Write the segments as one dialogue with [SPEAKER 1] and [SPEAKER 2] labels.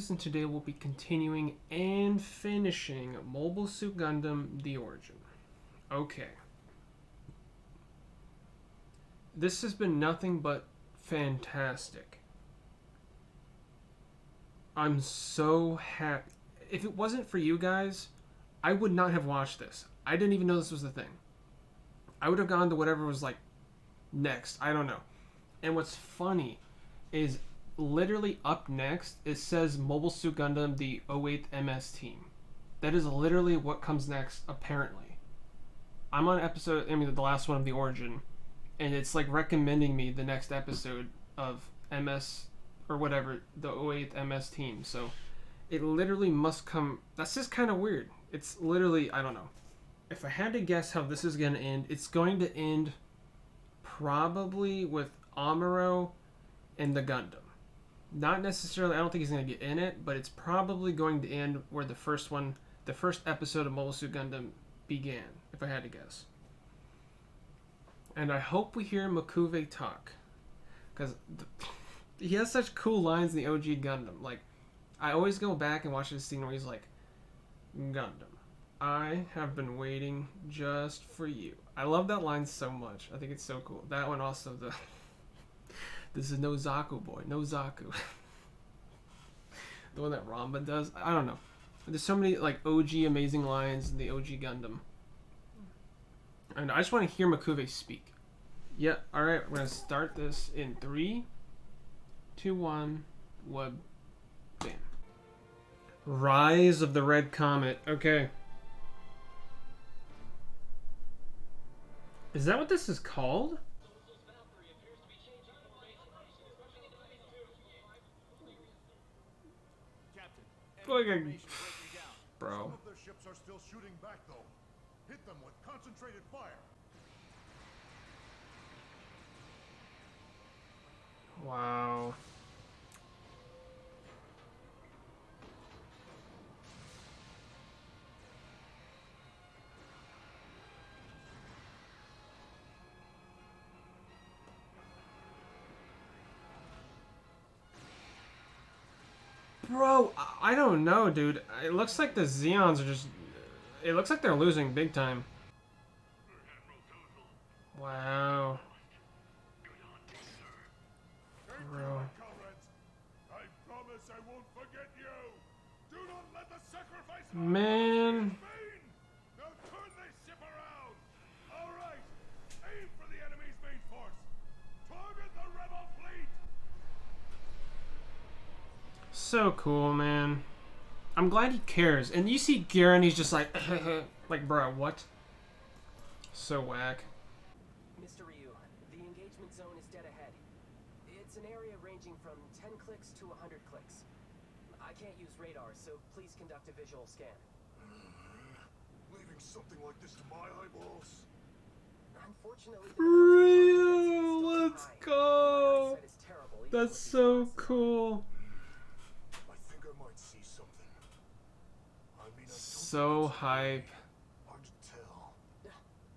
[SPEAKER 1] Loums, and today we'll be continuing and finishing Mobile Suit Gundam The Origin. Okay. This has been nothing but fantastic. I'm so happy. If it wasn't for you guys, I would not have watched this. I didn't even know this was a thing. I would have gone to whatever was like next. I don't know. And what's funny is literally up next it says Mobile Suit Gundam the 08th MS team. That is literally what comes next, apparently. I'm on the last one of the Origin, and it's like recommending me the next episode of MS or whatever, the 08th MS team. So it literally must come. That's just kind of weird. It's literally, I don't know. If I had to guess how this is going to end, it's going to end probably with Amuro and the Gundam. Not necessarily, I don't think he's going to get in it, but it's probably going to end where the first episode of Mobile Suit Gundam began, if I had to guess. And I hope we hear Makuve talk, because he has such cool lines in the OG Gundam. Like, I always go back and watch this scene where he's like, Gundam, I have been waiting just for you. I love that line so much. I think it's so cool. That one also, this is no Zaku boy, no Zaku. The one that Ramba does. I don't know. There's so many like OG amazing lines in the OG Gundam. And I just want to hear Makuve speak. Yeah, alright, we're going to start this in 3, 2, 1, web, bam. Rise of the Red Comet. Okay. Is that what this is called? Bro.
[SPEAKER 2] Some of their ships are still shooting back though. Hit them with concentrated fire.
[SPEAKER 1] Wow. Bro, I don't know, dude. It looks like the Zeons are just... It looks like they're losing big time. Wow. Bro.
[SPEAKER 2] I promise I won't forget you. Do not let the sacrifice
[SPEAKER 1] Man.
[SPEAKER 2] Now turn this ship around. All right. Aim for the enemy's main force. Target the Revel fleet.
[SPEAKER 1] So cool, man. I'm glad he cares. And you see Garen, he's just like, like, bro, what? So whack.
[SPEAKER 3] Mr. Ryu, the engagement zone is dead ahead. It's an area ranging from 10 clicks to 100 clicks. I can't use radar, so please conduct a visual scan.
[SPEAKER 2] Leaving something like this to my eyeballs.
[SPEAKER 3] Unfortunately,
[SPEAKER 1] Let's go. That's so cool.
[SPEAKER 2] I think I might see something. I mean,
[SPEAKER 1] So hype.
[SPEAKER 2] hard to tell.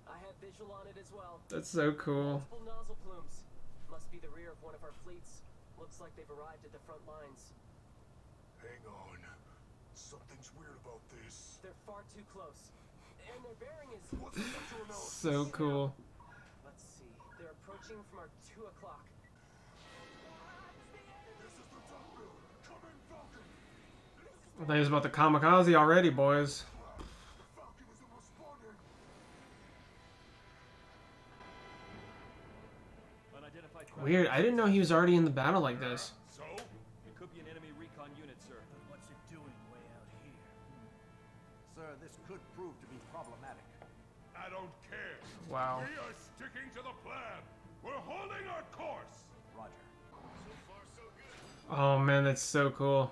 [SPEAKER 3] I have visual on it as well.
[SPEAKER 1] That's so cool.
[SPEAKER 3] Multiple nozzle plumes. Must be the rear of one of our fleets. Looks like they've arrived at the front lines.
[SPEAKER 2] Hang on. Something's weird about this.
[SPEAKER 3] They're far too close. And their bearing is...
[SPEAKER 2] What's the structural analysis?
[SPEAKER 1] So cool.
[SPEAKER 3] Let's see. They're approaching from our 2 o'clock.
[SPEAKER 2] This is the top build. Come in, Falcon.
[SPEAKER 1] I think it's about the kamikaze already, boys.
[SPEAKER 2] The Falcon isn't responding.
[SPEAKER 1] Weird. I didn't know he was already in the battle like this.
[SPEAKER 2] So?
[SPEAKER 4] It could be an enemy recon unit, sir.
[SPEAKER 5] But what's it doing way out here? Sir, this could prove to be problematic.
[SPEAKER 2] I don't care.
[SPEAKER 1] Wow.
[SPEAKER 2] We are sticking to the plan. We're holding our course.
[SPEAKER 5] Roger.
[SPEAKER 2] So far, so good.
[SPEAKER 1] Oh man, that's so cool.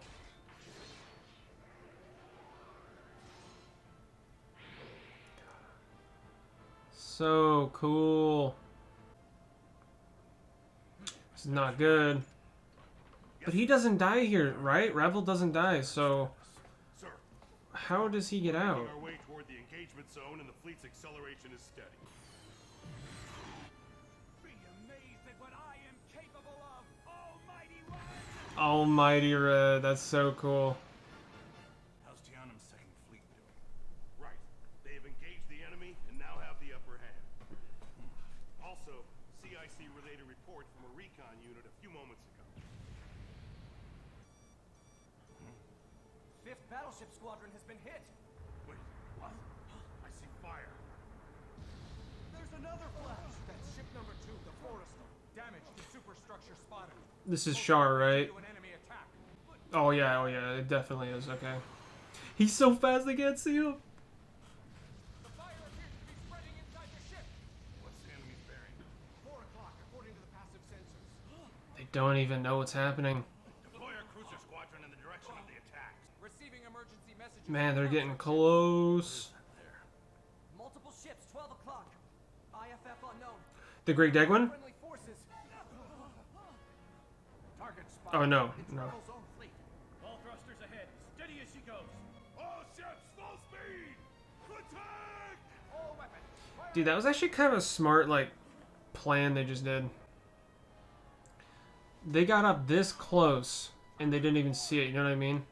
[SPEAKER 1] So cool. It's not good. But he doesn't die here, right? Revel doesn't die, so
[SPEAKER 2] Sir,
[SPEAKER 1] how does he get out?
[SPEAKER 2] on our way toward the engagement zone and the fleet's acceleration is steady.
[SPEAKER 5] Be amazed at what I am capable of, almighty one!
[SPEAKER 1] Almighty Red, that's so cool.
[SPEAKER 2] How's Tianum's second fleet doing? Right. They have engaged the enemy and now have the upper hand. Also, CIC relayed a report from a recon unit a few moments ago.
[SPEAKER 3] 5th Battleship Squadron has been hit.
[SPEAKER 2] Wait, what? I see fire.
[SPEAKER 5] There's another flash! That's ship number 2, the Forrestal. Damage to superstructure spotted.
[SPEAKER 1] This is Char, right?
[SPEAKER 5] To an enemy attack.
[SPEAKER 1] Oh yeah, it definitely is, okay. He's so fast they can't see him.
[SPEAKER 5] The fire appears to be spreading inside the ship.
[SPEAKER 2] What's the enemy's bearing?
[SPEAKER 5] 4 o'clock, according to the passive sensors.
[SPEAKER 1] They don't even know what's happening.
[SPEAKER 2] Deploy our cruiser squadron in the direction of the attacks.
[SPEAKER 5] Receiving emergency messages.
[SPEAKER 1] Man, they're getting close.
[SPEAKER 2] There.
[SPEAKER 3] Multiple ships, 12 o'clock. IFF unknown.
[SPEAKER 1] The Great Degwin?
[SPEAKER 3] Friendly forces.
[SPEAKER 5] Target spotted.
[SPEAKER 1] Oh no,
[SPEAKER 5] It's
[SPEAKER 1] no.
[SPEAKER 5] Rebel's own fleet.
[SPEAKER 4] All thrusters ahead. Steady as she goes.
[SPEAKER 2] All ships, full speed! Attack!
[SPEAKER 5] All weapons. Fire.
[SPEAKER 1] Dude, that was actually kind of a smart, like, plan they just did. They got up this close, and they didn't even see it, you know what I mean?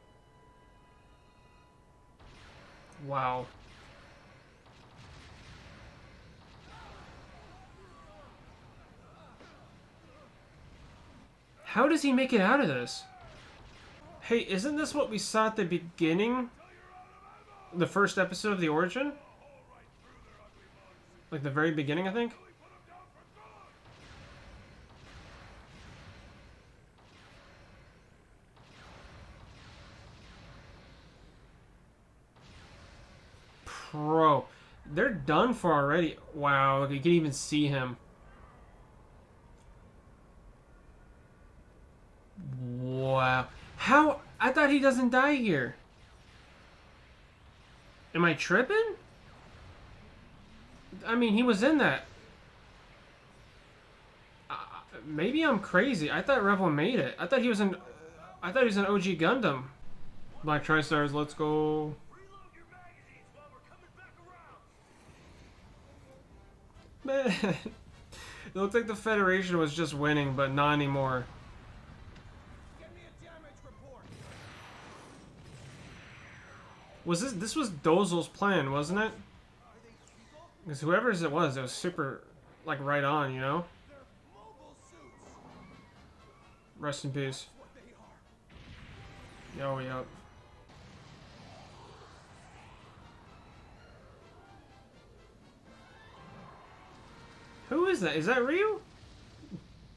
[SPEAKER 1] Wow. How does he make it out of this? Hey, isn't this what we saw at the beginning? The first episode of the Origin? Like the very beginning, I think? Bro, they're done for already. Wow, look, you can even see him. Wow. How? I thought he doesn't die here. Am I tripping? I mean, he was in that. Maybe I'm crazy. I thought Revel made it. I thought he was in. I thought he was in OG Gundam. Black Tri-Stars, let's go.
[SPEAKER 2] Reload your magazines while we're coming back around!
[SPEAKER 1] Man. It looks like the Federation was just winning, but not anymore.
[SPEAKER 5] Get me a damage report.
[SPEAKER 1] Was this was Dozel's plan, wasn't it? Because whoever's it was super, like, right on, you know?
[SPEAKER 5] They're mobile suits.
[SPEAKER 1] Rest in peace.
[SPEAKER 5] What they are.
[SPEAKER 1] Yo. Who is that? Is that Ryu?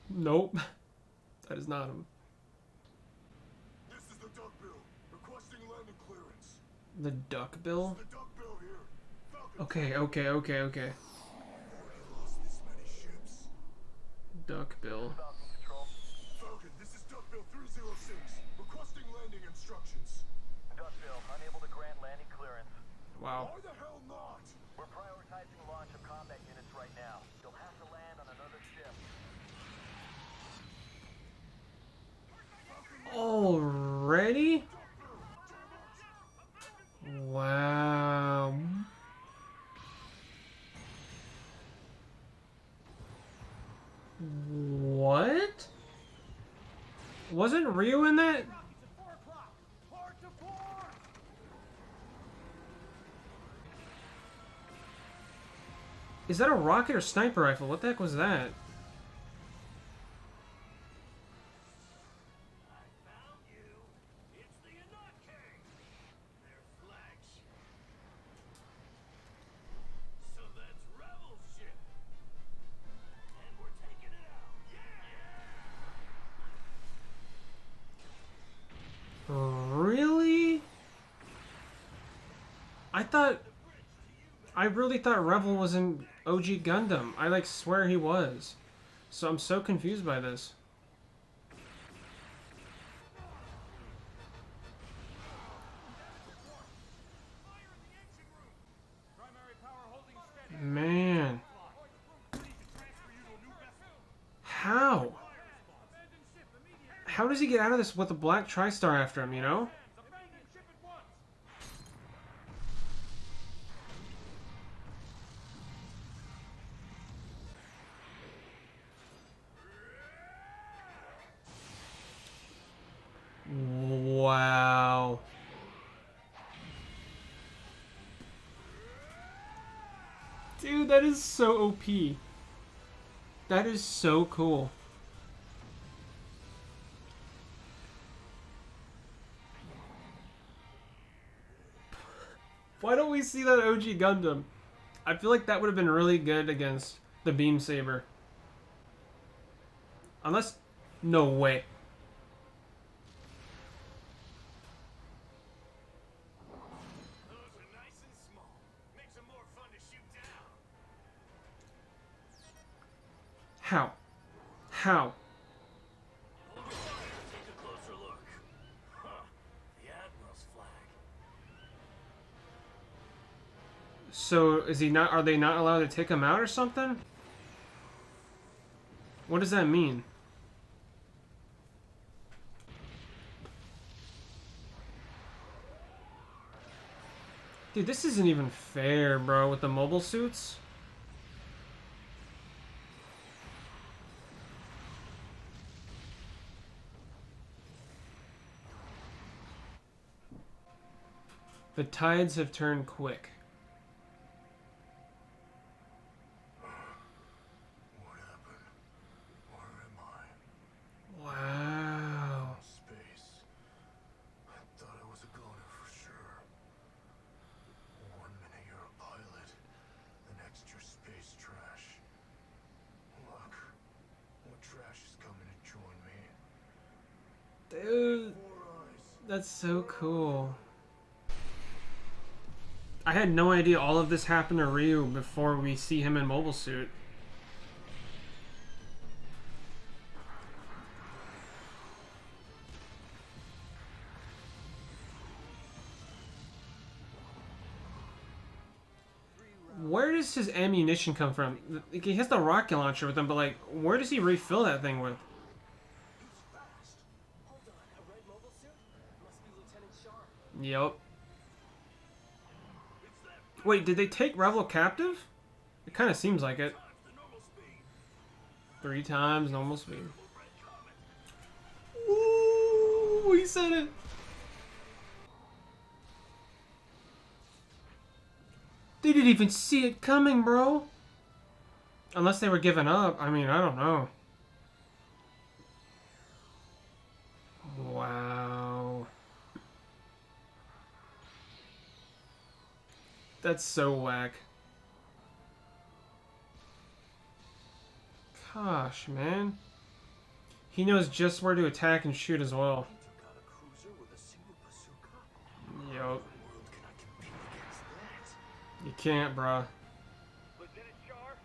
[SPEAKER 1] Nope. That is not him.
[SPEAKER 2] This is the Duckbill, requesting landing clearance.
[SPEAKER 1] The Duck Bill?
[SPEAKER 2] The Duckbill here. Falcon.
[SPEAKER 1] Okay.
[SPEAKER 2] Already lost this many ships.
[SPEAKER 1] Duck Bill.
[SPEAKER 2] Falcon, this is Duckbill 306, requesting landing instructions.
[SPEAKER 6] Duckbill, unable to grant landing clearance.
[SPEAKER 1] Wow.
[SPEAKER 2] Why the hell not?
[SPEAKER 6] We're prioritizing launch of combat units right now. You'll have to land on another ship.
[SPEAKER 1] Already? Wow. What? Wasn't Ryu in that?
[SPEAKER 5] Rockets at 4 o'clock. Port to port.
[SPEAKER 1] Is that a rocket or sniper rifle? What the heck was that?
[SPEAKER 2] Found you. It's the Anarctic. Their flagship. So that's Revel's ship. And we're taking it out. Yeah!
[SPEAKER 1] Really? I really thought Revel was in OG Gundam. I like swear he was. So I'm so confused by this.
[SPEAKER 5] Primary power holding steady.
[SPEAKER 1] Man. How?
[SPEAKER 5] Abandon ship immediately.
[SPEAKER 1] How does he get out of this with a black TriStar after him, you know?
[SPEAKER 5] Abandon ship at once.
[SPEAKER 1] Dude, that is so OP. That is so cool. Why don't we see that OG Gundam? I feel like that would have been really good against the Beam Saber. Unless... No way.
[SPEAKER 2] Those are nice and small. Makes them more fun to shoot down.
[SPEAKER 1] How? How?
[SPEAKER 6] Hold your fire, take a closer look. Huh. The Admiral's flag.
[SPEAKER 1] So, is he not... Are they not allowed to take him out or something? What does that mean? Dude, this isn't even fair, bro, with the mobile suits. The tides have turned quick.
[SPEAKER 2] What happened? Where am I?
[SPEAKER 1] Wow.
[SPEAKER 2] Space. I thought I was a goner for sure. 1 minute you're a pilot, the next you're space trash. Look, what trash is coming to join me?
[SPEAKER 1] Dude,
[SPEAKER 2] 4 eyes.
[SPEAKER 1] that's so cool. I had no idea all of this happened to Ryu before we see him in mobile suit. Where does his ammunition come from? Like, he has the rocket launcher with him, but like, where does he refill that thing with?
[SPEAKER 3] Hold on, a red mobile suit? Must be Lieutenant Sharp.
[SPEAKER 1] Yep. Wait, did they take Revel captive? It kind of seems like it. 3 times normal speed. Ooh, he said it. They didn't even see it coming, bro. Unless they were giving up. I mean, I don't know. Wow. That's so whack. Gosh, man. He knows just where to attack and shoot as well.
[SPEAKER 6] Took out a cruiser with a single bazooka.
[SPEAKER 1] Yup.
[SPEAKER 6] World can I compete against that?
[SPEAKER 1] You can't, bruh.
[SPEAKER 2] Lieutenant Shar?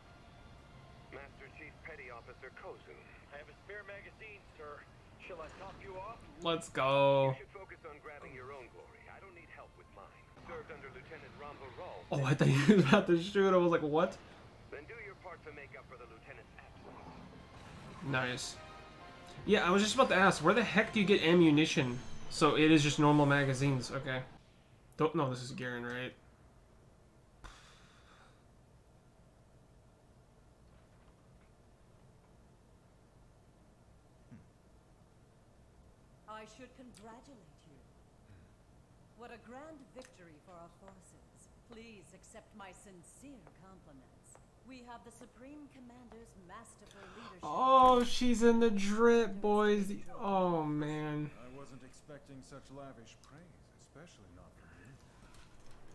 [SPEAKER 2] Master Chief Petty Officer Kozu. I have a spare magazine, sir. Shall I top you off?
[SPEAKER 1] Let's go.
[SPEAKER 2] You should focus on grabbing your own glory. I don't need help with mine. Served under Lieutenant Rambo Rall.
[SPEAKER 1] Oh, I thought he was about to shoot. I was like, what?
[SPEAKER 2] Then do your part to make up for the lieutenant's absence.
[SPEAKER 1] Nice. Yeah, I was just about to ask, where the heck do you get ammunition? So it is just normal magazines. Okay. Don't know, this is Garen, right?
[SPEAKER 7] I should congratulate you. What a grand victory for our forces. Please accept my sincere compliments. We have the Supreme Commander's masterful leadership.
[SPEAKER 1] Oh, she's in the drip, boys. Oh, man.
[SPEAKER 5] I wasn't expecting such lavish praise, especially not from you.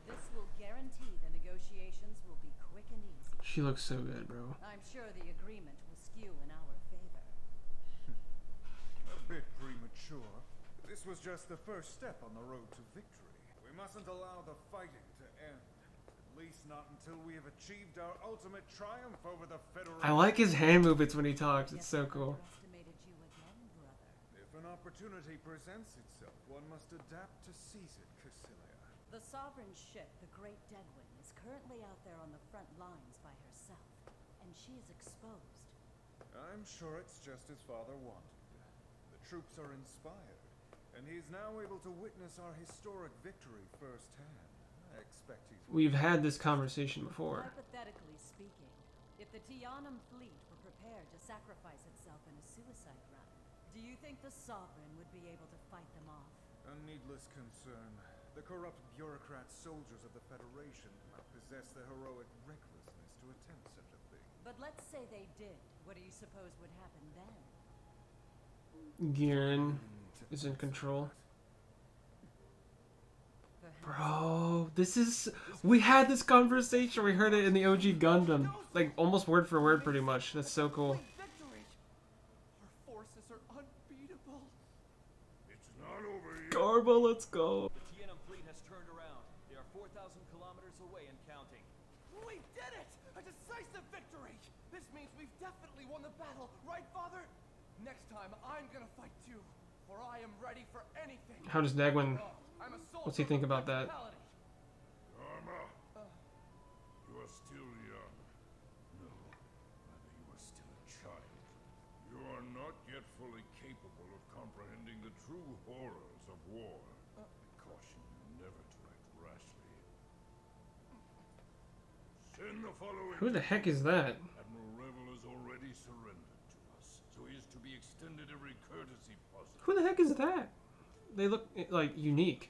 [SPEAKER 7] This will guarantee the negotiations will be quick and easy.
[SPEAKER 1] She looks so good, bro.
[SPEAKER 7] I'm sure the agreement will skew in our favor.
[SPEAKER 5] A bit premature. This was just the first step on the road to victory. We mustn't allow the fighting to end. At least not until we have achieved our ultimate triumph over the Federation.
[SPEAKER 1] I like his hand movements when he talks. It's so
[SPEAKER 7] Guess I
[SPEAKER 1] cool.
[SPEAKER 7] underestimated you again, brother.
[SPEAKER 5] If an opportunity presents itself, one must adapt to seize it, Cassilia.
[SPEAKER 7] The sovereign ship, the Great Deadwind, is currently out there on the front lines by herself, and she is exposed.
[SPEAKER 5] I'm sure it's just as father wanted. The troops are inspired, and he's now able to witness our historic victory firsthand. I expect he's...
[SPEAKER 1] We've had this conversation before.
[SPEAKER 7] Hypothetically speaking, if the Tianum fleet were prepared to sacrifice itself in a suicide run, do you think the Sovereign would be able to fight them off?
[SPEAKER 5] A needless concern. The corrupt bureaucrat soldiers of the Federation do not possess the heroic recklessness to to attempt such a thing.
[SPEAKER 7] But let's say they did. What do you suppose would happen then?
[SPEAKER 1] Giran is in control. Bro, this is... We had this conversation. We heard it in the OG Gundam. Like, almost word for word, pretty much. That's so cool.
[SPEAKER 8] Victory! Our forces are unbeatable.
[SPEAKER 2] It's not over yet.
[SPEAKER 1] Garma, let's go.
[SPEAKER 4] The Tianum fleet has turned around. They are 4,000 kilometers away and counting.
[SPEAKER 8] We did it! A decisive victory! This means we've definitely won the battle, right, Father? Next time, I'm gonna fight too, for I am ready for anything.
[SPEAKER 1] How does Dagwin...
[SPEAKER 8] I'm a soldier
[SPEAKER 1] What's he think about that?
[SPEAKER 2] Garma, you are still young. No, rather you are still a child. You are not yet fully capable of comprehending the true horrors of war. I caution you never to act rashly. Send the following.
[SPEAKER 1] Who the heck is that?
[SPEAKER 2] Admiral Revel has already surrendered to us, so he is to be extended every courtesy possible.
[SPEAKER 1] Who the heck is that? They look, like, unique.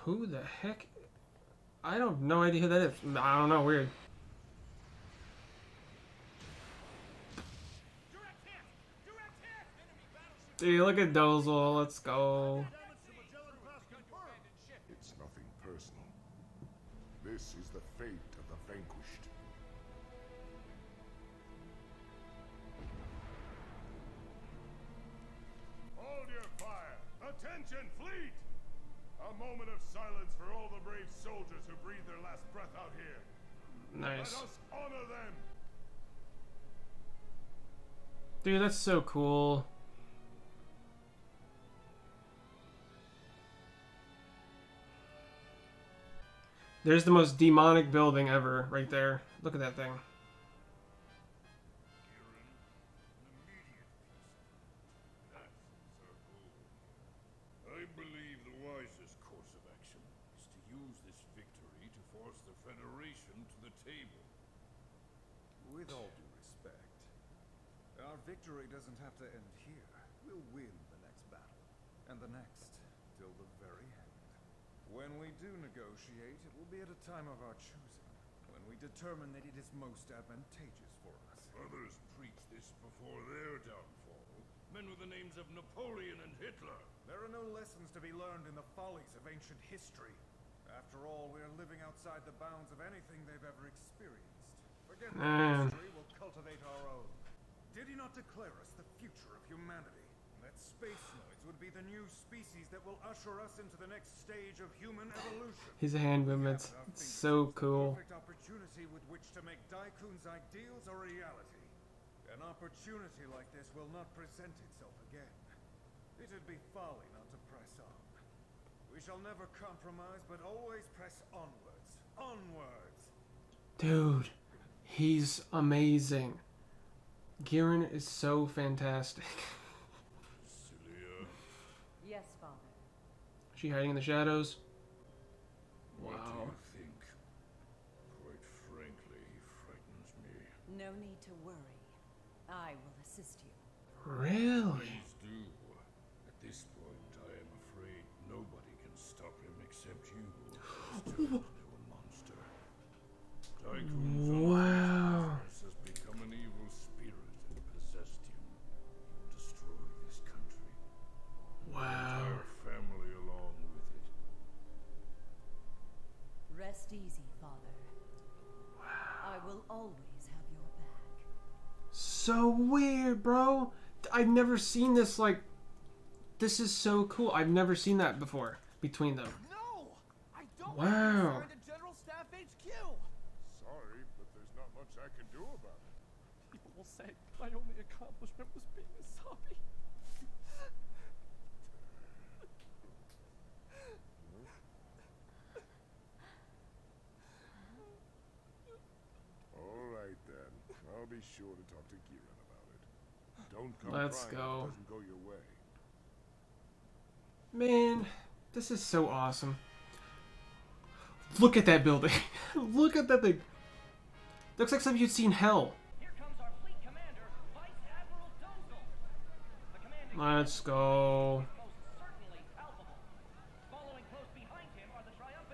[SPEAKER 1] Who the heck? I don't no idea who that is. I don't know, weird. Dude, look at Dozel, let's go.
[SPEAKER 9] It's nothing personal. This is the fate of the vanquished.
[SPEAKER 2] Hold your fire! Attention, fleet! A moment of silence for all the brave soldiers who breathed their last breath out here.
[SPEAKER 1] Nice.
[SPEAKER 2] Let us honor them!
[SPEAKER 1] Dude, that's so cool. There's the most demonic building ever, right there. Look at that thing.
[SPEAKER 2] I believe the wisest course of action is to use this victory to force the Federation to the table.
[SPEAKER 5] With all due respect, our victory doesn't have to end here. We'll win the next battle, and the next, till the very end. When we do negotiate, it will be at a time of our choosing, when we determine that it is most advantageous for us.
[SPEAKER 2] Others preach this before their downfall. Men with the names of Napoleon and Hitler.
[SPEAKER 5] There are no lessons to be learned in the follies of ancient history. After all, we are living outside the bounds of anything they've ever experienced. Forget that history, we'll cultivate our own. Did he not declare us the future of humanity? That spacenoids would be the new species that will usher us into the next stage of human evolution.
[SPEAKER 1] His hand movements, it's so cool.
[SPEAKER 5] Perfect opportunity with which to make Daikun's ideals a reality. An opportunity like this will not present itself again. It'd be folly not to press on. We shall never compromise, but always press onwards. Onwards!
[SPEAKER 1] Dude, he's amazing. Giran is so fantastic.
[SPEAKER 2] Cilia.
[SPEAKER 7] Yes, Father.
[SPEAKER 1] Is she hiding in the shadows?
[SPEAKER 2] What
[SPEAKER 1] Wow.
[SPEAKER 2] do you think? Quite frankly, he frightens me.
[SPEAKER 7] No need to worry. I will assist you.
[SPEAKER 1] Really?
[SPEAKER 2] Please do. At this point, I am afraid nobody can stop him except you. Still into a monster. Daikun's
[SPEAKER 1] Wow.
[SPEAKER 2] has become an evil spirit and possessed him. He destroyed this country.
[SPEAKER 1] Wow.
[SPEAKER 2] Our family along with it.
[SPEAKER 7] Rest easy, Father. I will always have your back.
[SPEAKER 1] So weird, bro. I've never seen this, like... This is so cool. I've never seen that before between them.
[SPEAKER 8] No! I don't
[SPEAKER 1] Wow.
[SPEAKER 8] want to be assigned to General Staff HQ!
[SPEAKER 2] Sorry, but there's not much I can do about it.
[SPEAKER 8] People will say my only accomplishment was being a zombie.
[SPEAKER 9] All right, then. I'll be sure to talk to Giran about it. Don't come
[SPEAKER 1] Let's
[SPEAKER 9] crying if
[SPEAKER 1] go.
[SPEAKER 9] it doesn't go your way.
[SPEAKER 1] Man, this is so awesome. Look at that building. Look at that thing. Looks like something you'd see in hell.
[SPEAKER 4] Here comes our fleet commander, Vice Admiral Dozel. The commanding
[SPEAKER 1] Let's go.
[SPEAKER 4] most certainly palpable. Following close behind him are the triumphant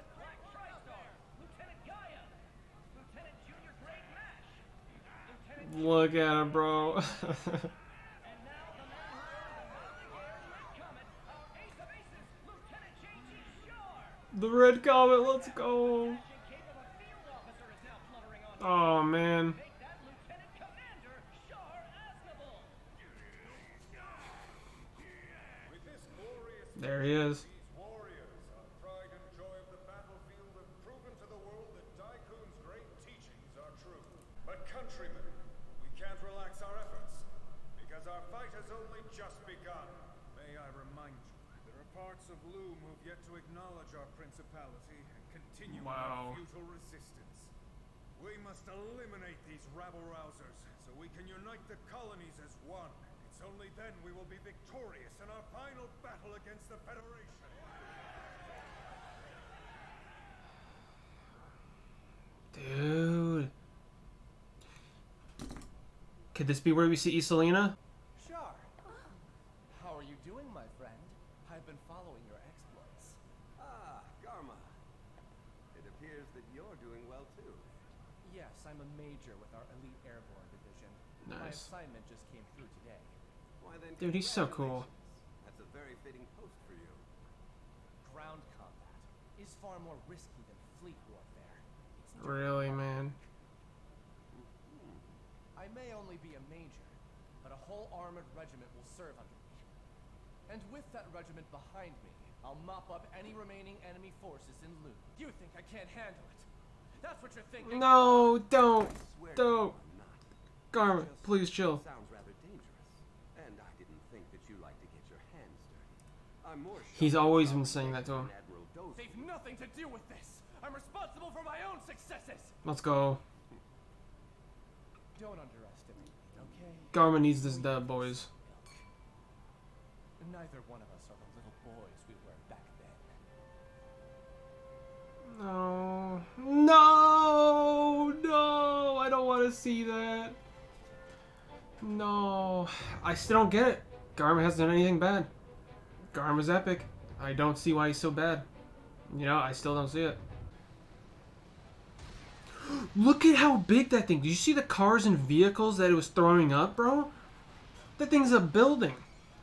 [SPEAKER 1] Look at him, bro.
[SPEAKER 4] And now the man who rode the Red Comet, our ace of aces, Lieutenant J.T. Shar.
[SPEAKER 1] The Red Comet, let's go.
[SPEAKER 4] Cape of a field officer is now fluttering on.
[SPEAKER 1] Oh, man.
[SPEAKER 4] Make that Lieutenant Commander Shar Aznavour.
[SPEAKER 5] With this glorious
[SPEAKER 1] There he is.
[SPEAKER 5] these warriors, our pride and joy of the battlefield, have proven to the world that Daikun's great teachings are true. But countrymen, we can't relax our efforts, because our fight has only just begun. May I remind you, there are parts of Loum who've yet to acknowledge our principality and continue
[SPEAKER 1] Wow.
[SPEAKER 5] our futile resistance. We must eliminate these rabble-rousers, so we can unite the colonies as one. It's only then we will be victorious in our final battle against the Federation.
[SPEAKER 1] Dude. Could this be where we see Isolina?
[SPEAKER 8] Shar, how are you doing, my friend? I've been following your exploits.
[SPEAKER 10] Ah, Garma. It appears that you're doing well too.
[SPEAKER 8] Yes, I'm a major with our elite airborne division. My
[SPEAKER 1] Nice.
[SPEAKER 8] assignment just came through today.
[SPEAKER 10] Why then,
[SPEAKER 1] Dude, he's so cool.
[SPEAKER 10] congratulations. That's a very fitting post for you.
[SPEAKER 8] Ground combat is far more risky than fleet warfare. It's
[SPEAKER 1] Really, man.
[SPEAKER 8] I may only be a major, but a whole armored regiment will serve under me. And with that regiment behind me, I'll mop up any remaining enemy forces in Loum. You think I can't handle it? That's what you're thinking?
[SPEAKER 1] No, don't.
[SPEAKER 10] Swear to
[SPEAKER 1] Don't.
[SPEAKER 10] you I'm not.
[SPEAKER 1] Garma,
[SPEAKER 10] Just
[SPEAKER 1] please chill.
[SPEAKER 10] Sounds rather dangerous. And I didn't think that you like to get your hands dirty. I'm more
[SPEAKER 1] He's
[SPEAKER 10] shocked
[SPEAKER 1] always
[SPEAKER 10] about
[SPEAKER 1] been saying that to him.
[SPEAKER 10] Admiral Dozer.
[SPEAKER 8] They've nothing to do with this. I'm responsible for my own successes.
[SPEAKER 1] Let's go.
[SPEAKER 8] Don't underestimate me, okay?
[SPEAKER 1] Garma needs this dub, boys.
[SPEAKER 8] Neither one of us are the little boys we were back then.
[SPEAKER 1] No. No! No! I don't want to see that. No. I still don't get it. Garma hasn't done anything bad. Garma's epic. I don't see why he's so bad. You know, I still don't see it. Look at how big that thing. Did you see the cars and vehicles that it was throwing up, bro? That thing's a building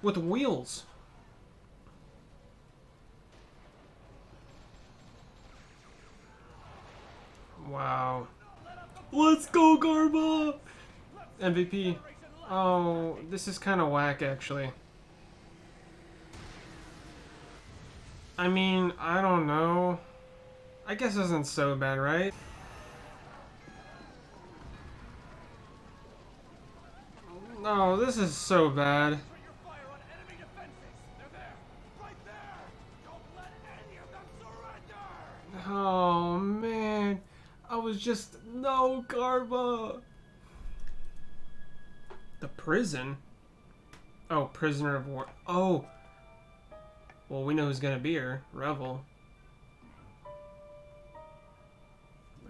[SPEAKER 1] with wheels. Wow. Let's go, Garma! MVP. Oh, this is kind of whack, actually. I mean, I don't know. I guess it isn't so bad, right? No, this is so bad.
[SPEAKER 8] Your fire on enemy defenses. They're there. Right there. Don't let any of them surrender.
[SPEAKER 1] Oh, man. I was just... No, Garma! The prison? Oh, prisoner of war. Oh! Well, we know who's gonna be here. Revel.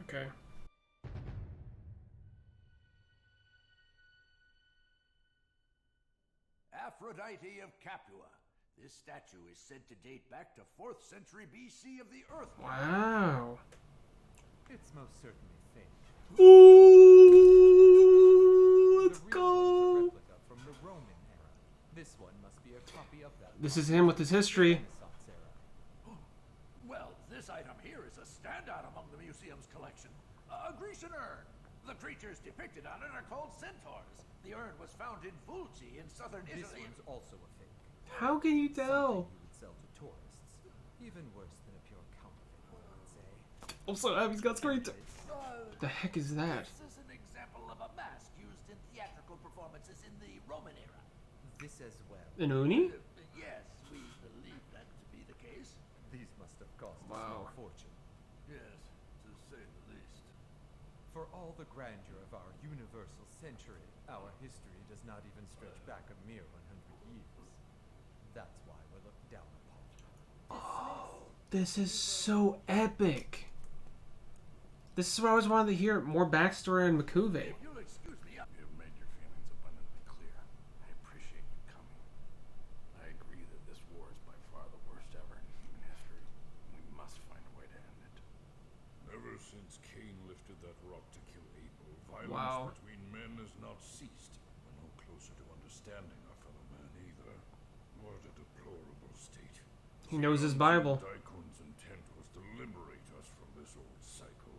[SPEAKER 1] Okay.
[SPEAKER 6] Aphrodite of Capua. This statue is said to date back to 4th century BC of the Earth.
[SPEAKER 1] Wow.
[SPEAKER 8] It's most certainly fake.
[SPEAKER 1] Ooh, let's
[SPEAKER 8] The real
[SPEAKER 1] go!
[SPEAKER 8] one's a replica from the Roman era. This one must be a copy of that.
[SPEAKER 1] This is him with his history.
[SPEAKER 8] Renaissance era.
[SPEAKER 6] Well, this item here is a standout among the museum's collection. A Grecian urn. The creatures depicted on it are called centaurs. The urn was found in Fulci in southern
[SPEAKER 8] This
[SPEAKER 6] Italy.
[SPEAKER 8] one's also a fake.
[SPEAKER 1] How can you tell?
[SPEAKER 8] Something you would sell to tourists. Even worse than a pure counterfeit, one would say.
[SPEAKER 1] I'm so happy he's got screen time. The heck is that?
[SPEAKER 6] This is an example of a mask used in theatrical performances in the Roman era.
[SPEAKER 8] This as well.
[SPEAKER 1] An Uni?
[SPEAKER 6] Yes, we believe that to be the case.
[SPEAKER 8] These must have cost a
[SPEAKER 1] Wow.
[SPEAKER 8] small fortune.
[SPEAKER 6] Yes, to say the least.
[SPEAKER 8] For all the grandeur of our universal century, our history does not even stretch back a mere 100 years. That's why we're looked down upon.
[SPEAKER 1] This is so epic. This is what I always wanted to hear. More backstory on Makuve.
[SPEAKER 6] If you'll excuse me, you've made your feelings abundantly clear. I appreciate you coming. I agree that this war is by far the worst ever in human history. We must find a way to end it.
[SPEAKER 9] Ever since Cain lifted that rock to kill Abel, violence
[SPEAKER 1] Wow.
[SPEAKER 9] between men has not ceased.
[SPEAKER 11] understanding our fellow man either. What a deplorable state.
[SPEAKER 1] He knows his Bible.
[SPEAKER 11] Daikon's intent was to liberate us from this old cycle.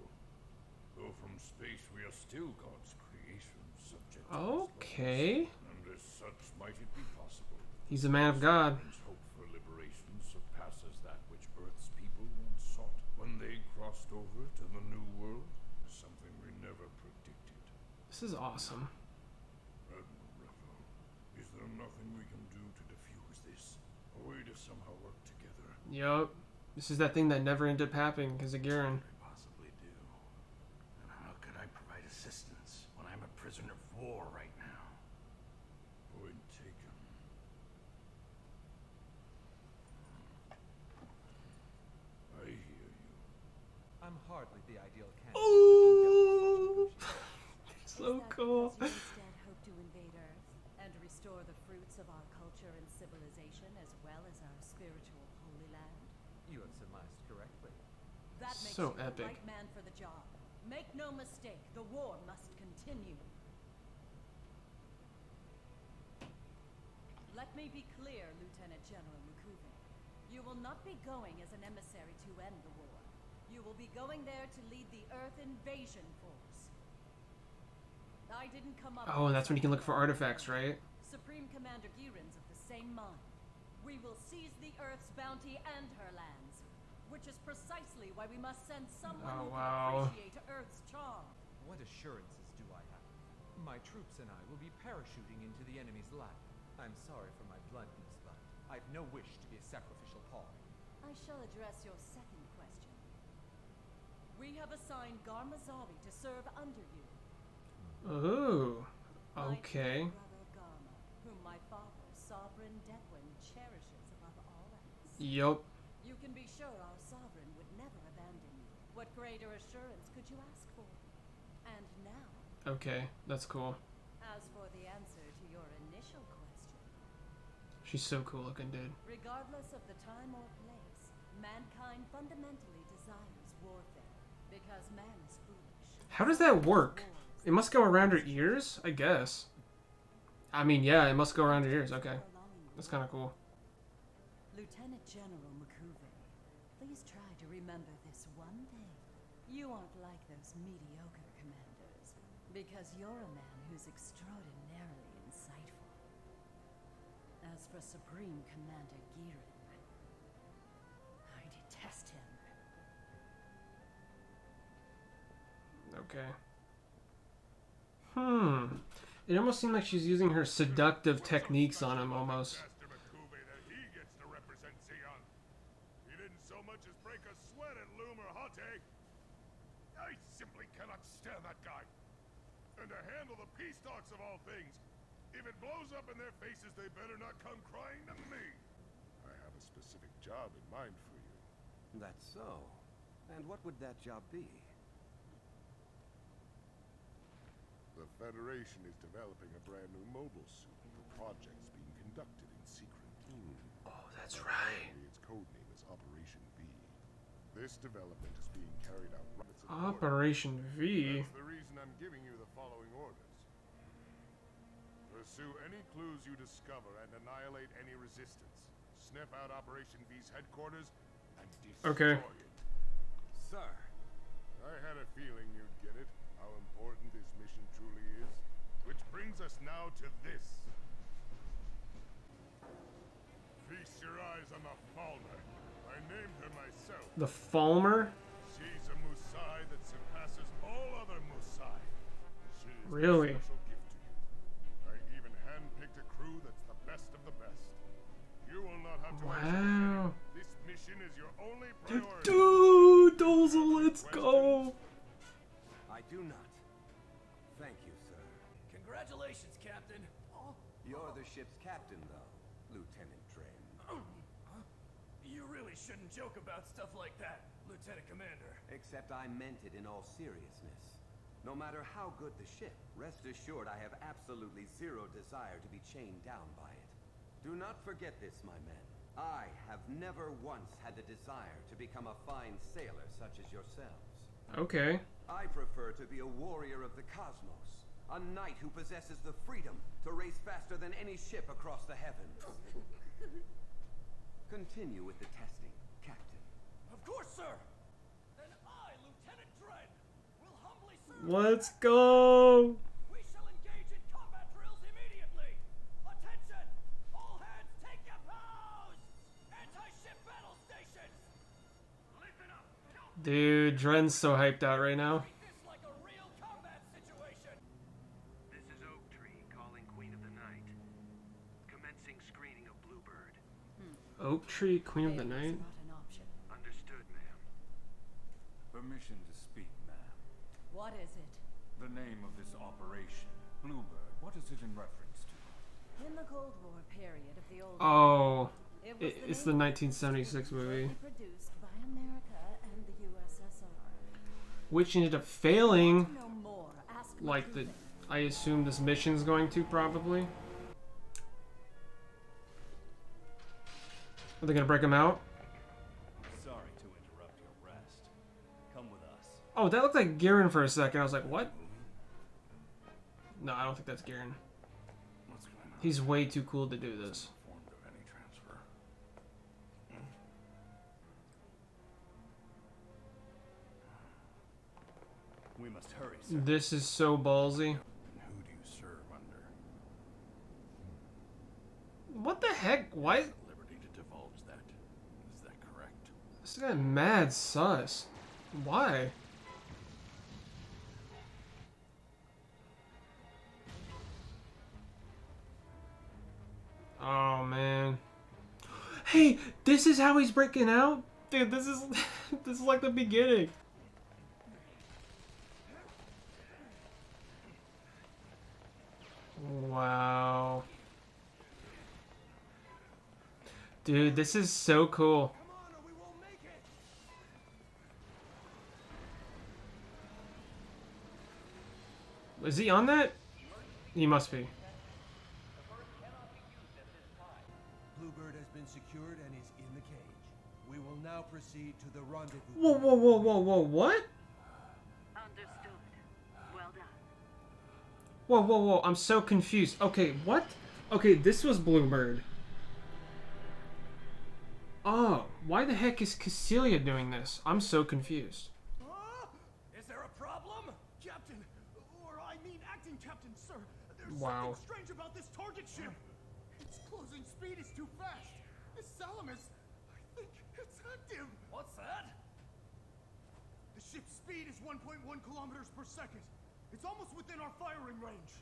[SPEAKER 11] Though from space we are still God's creation, subject to his laws.
[SPEAKER 1] Okay.
[SPEAKER 11] And as such, might it be possible that
[SPEAKER 1] He's a man of God.
[SPEAKER 11] His hope for liberation surpasses that which Earth's people once sought when they crossed over to the New World? Something we never predicted.
[SPEAKER 1] This is awesome.
[SPEAKER 11] Admiral Revel, is there nothing we can do to defuse this? A way to somehow work together?
[SPEAKER 1] Yup. This is that thing that never ended up happening because of Garen.
[SPEAKER 6] Possibly do. And how could I provide assistance when I'm a prisoner of war right now?
[SPEAKER 11] Point taken. I hear you.
[SPEAKER 8] I'm hardly the ideal candidate.
[SPEAKER 1] Ooh. So cool.
[SPEAKER 7] Does you instead hope to invade Earth and restore the fruits of our culture and civilization as well as our spiritual holy land?
[SPEAKER 8] You have surmised correctly.
[SPEAKER 7] That makes
[SPEAKER 1] So
[SPEAKER 7] you the
[SPEAKER 1] epic.
[SPEAKER 7] right man for the job. Make no mistake, the war must continue. Let me be clear, Lieutenant General Mukuve. You will not be going as an emissary to end the war. You will be going there to lead the Earth Invasion Force. I didn't come up.
[SPEAKER 1] Oh, and that's when you can look for artifacts, right?
[SPEAKER 7] Supreme Commander Girin's of the same mind. We will seize the Earth's bounty and her lands, which is precisely why we must send someone
[SPEAKER 1] Oh,
[SPEAKER 7] who
[SPEAKER 1] wow.
[SPEAKER 7] can appreciate Earth's charm.
[SPEAKER 8] What assurances do I have? My troops and I will be parachuting into the enemy's lap. I'm sorry for my bluntness, but I've no wish to be a sacrificial pawn.
[SPEAKER 7] I shall address your second question. We have assigned Garma to serve under you.
[SPEAKER 1] Ooh.
[SPEAKER 7] My
[SPEAKER 1] Okay.
[SPEAKER 7] dear brother Garma, whom my father, Sovereign Dequin, cherishes above all else.
[SPEAKER 1] Yup.
[SPEAKER 7] You can be sure our sovereign would never abandon you. What greater assurance could you ask for? And now,
[SPEAKER 1] Okay. That's cool.
[SPEAKER 7] as for the answer to your initial question,
[SPEAKER 1] She's so cool looking, dude.
[SPEAKER 7] regardless of the time or place, mankind fundamentally desires warfare because man is foolish.
[SPEAKER 1] How does that work? It must go around her ears, I guess. I mean, yeah, it must go around her ears. Okay. That's kind of cool.
[SPEAKER 7] Lieutenant General Mukuve, please try to remember this one thing. You aren't like those mediocre commanders, because you're a man who's extraordinarily insightful. As for Supreme Commander Girin, I detest him.
[SPEAKER 1] Okay. It almost seemed like she's using her seductive techniques on him, almost.
[SPEAKER 2] Master Makube that he gets to represent Zeon. He didn't so much as break a sweat at Loum or Hate. I simply cannot stand that guy. And to handle the peace talks of all things, if it blows up in their faces, they better not come crying to me. I have a specific job in mind for you.
[SPEAKER 10] That's so. And what would that job be?
[SPEAKER 9] The Federation is developing a brand new mobile suit. The project's being conducted in secret.
[SPEAKER 1] Oh, that's right.
[SPEAKER 9] Its code name is Operation V. This development is being carried out right at the
[SPEAKER 1] Operation V.
[SPEAKER 9] That's the reason I'm giving you the following orders. Pursue any clues you discover and annihilate any resistance. Sniff out Operation V's headquarters and destroy it.
[SPEAKER 10] Sir.
[SPEAKER 9] I had a feeling you'd get it. How important this mission truly is.
[SPEAKER 2] Which brings us now to this. Feast your eyes on the Falmer. I named her myself.
[SPEAKER 1] The Falmer?
[SPEAKER 2] She's a Musai that surpasses all other Musai. She is
[SPEAKER 1] Really?
[SPEAKER 2] a special gift to you. I even handpicked a crew that's the best of the best. You will not have to answer
[SPEAKER 1] Wow.
[SPEAKER 2] any. This mission is your only priority.
[SPEAKER 1] Dude, Dozel, let's go.
[SPEAKER 10] I do not. Thank you, sir.
[SPEAKER 6] Congratulations, Captain.
[SPEAKER 10] You're the ship's captain, though, Lieutenant Drain.
[SPEAKER 6] You really shouldn't joke about stuff like that, Lieutenant Commander.
[SPEAKER 10] Except I meant it in all seriousness. No matter how good the ship, rest assured I have absolutely zero desire to be chained down by it. Do not forget this, my men. I have never once had the desire to become a fine sailor such as yourselves.
[SPEAKER 1] Okay.
[SPEAKER 10] I prefer to be a warrior of the cosmos, A knight who possesses the freedom to race faster than any ship across the heavens. Continue with the testing, Captain.
[SPEAKER 6] Of course, sir. And I, Lieutenant Dredd, will humbly serve.
[SPEAKER 1] Let's go.
[SPEAKER 6] We shall engage in combat drills immediately. Attention! All hands take your posts! Anti-ship battle stations! Listen up!
[SPEAKER 1] Dude, Dren's so hyped out right now.
[SPEAKER 6] Treat this like a real combat situation!
[SPEAKER 12] This is Oak Tree calling Queen of the Night. Commencing screening of Bluebird.
[SPEAKER 1] Oak Tree, Queen of the Night?
[SPEAKER 7] Not an option.
[SPEAKER 12] Understood, ma'am.
[SPEAKER 13] Permission to speak, ma'am.
[SPEAKER 7] What is it?
[SPEAKER 13] The name of this operation, Bluebird, what is it in reference to?
[SPEAKER 7] In the Cold War period of the old
[SPEAKER 1] Oh,
[SPEAKER 7] it was
[SPEAKER 1] it's the 1976 movie,
[SPEAKER 7] produced by America and the USSR.
[SPEAKER 1] which ended up failing.
[SPEAKER 7] No more. Ask me
[SPEAKER 1] Like
[SPEAKER 7] to
[SPEAKER 1] the,
[SPEAKER 7] think.
[SPEAKER 1] I assume this mission's going to probably. Are they gonna break him out?
[SPEAKER 14] Sorry to interrupt your rest. Come with us.
[SPEAKER 1] Oh, that looked like Garen for a second. I was like, what? No, I don't think that's Garen.
[SPEAKER 11] What's going on?
[SPEAKER 1] He's way too cool to do this.
[SPEAKER 11] Informed of any transfer.
[SPEAKER 14] We must hurry, sir.
[SPEAKER 1] This is so ballsy.
[SPEAKER 11] And who do you serve under?
[SPEAKER 1] What the heck? Why?
[SPEAKER 11] At liberty to divulge that. Is that correct?
[SPEAKER 1] This guy mad sus. Why? Oh man. Hey, this is how he's breaking out? Dude, this is this is like the beginning. Wow. Dude, this is so cool.
[SPEAKER 6] Come on, or we won't make it!
[SPEAKER 1] Is he on that? He must be.
[SPEAKER 15] Bluebird has been secured and is in the cage. We will now proceed to the rendezvous.
[SPEAKER 1] Whoa, whoa, whoa, whoa, whoa, what?
[SPEAKER 16] Understood. Well done.
[SPEAKER 1] Whoa, whoa, whoa, I'm so confused. Okay, what? Okay, this was Bluebird. Oh, why the heck is Cassilia doing this? I'm so confused.
[SPEAKER 6] Is there a problem?
[SPEAKER 2] Captain, or I mean acting captain, sir. There's
[SPEAKER 1] Wow.
[SPEAKER 2] something strange about this target ship. Its closing speed is too fast. This Salamis, I think it's active.
[SPEAKER 6] What's that?
[SPEAKER 2] The ship's speed is 1.1 kilometers per second. It's almost within our firing range.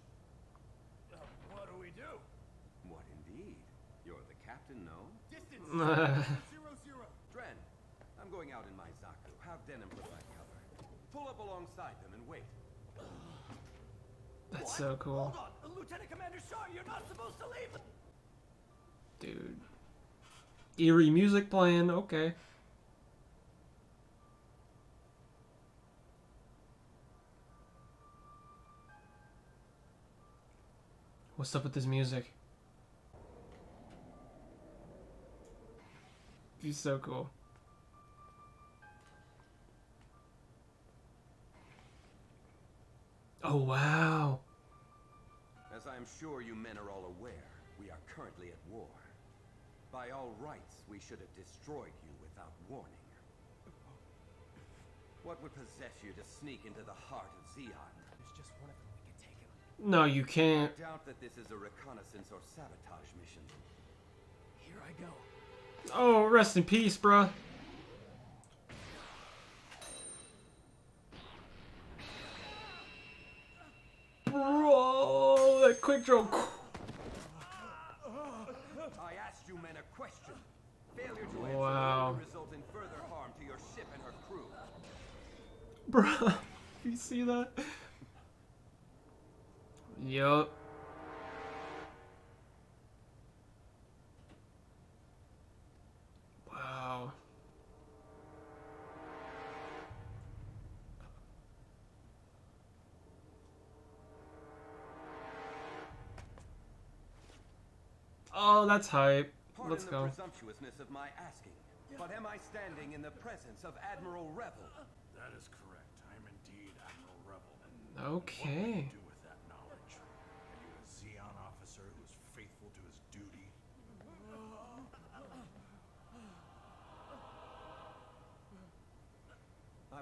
[SPEAKER 6] What do we do?
[SPEAKER 10] What indeed? You're the captain, no?
[SPEAKER 2] Distance 000.
[SPEAKER 10] Dren, I'm going out in my Zaku. Have Denim provide cover. Pull up alongside them and wait.
[SPEAKER 1] That's so cool.
[SPEAKER 6] Hold on, Lieutenant Commander Shaw, you're not supposed to leave.
[SPEAKER 1] Dude. Eerie music playing, okay. What's up with this music? He's so cool. Oh, wow.
[SPEAKER 10] As I'm sure you men are all aware, we are currently at war. By all rights, we should have destroyed you without warning. What would possess you to sneak into the heart of Zeon?
[SPEAKER 15] There's just one of them we can take him.
[SPEAKER 1] No, you can't.
[SPEAKER 10] I doubt that this is a reconnaissance or sabotage mission.
[SPEAKER 15] Here I go.
[SPEAKER 1] Oh, rest in peace, bruh. Bro, that quick draw.
[SPEAKER 10] I asked you men a question. Failure to answer
[SPEAKER 1] Wow.
[SPEAKER 10] will result in further harm to your ship and her crew.
[SPEAKER 1] Bruh, you see that? Yup. Wow. Oh, that's hype.
[SPEAKER 10] Pardon
[SPEAKER 1] Let's
[SPEAKER 10] the
[SPEAKER 1] go.
[SPEAKER 10] presumptuousness of my asking, but am I standing in the presence of Admiral Revel?
[SPEAKER 11] That is correct. I am indeed Admiral Revel. And what will
[SPEAKER 1] Okay.
[SPEAKER 11] you do with that knowledge?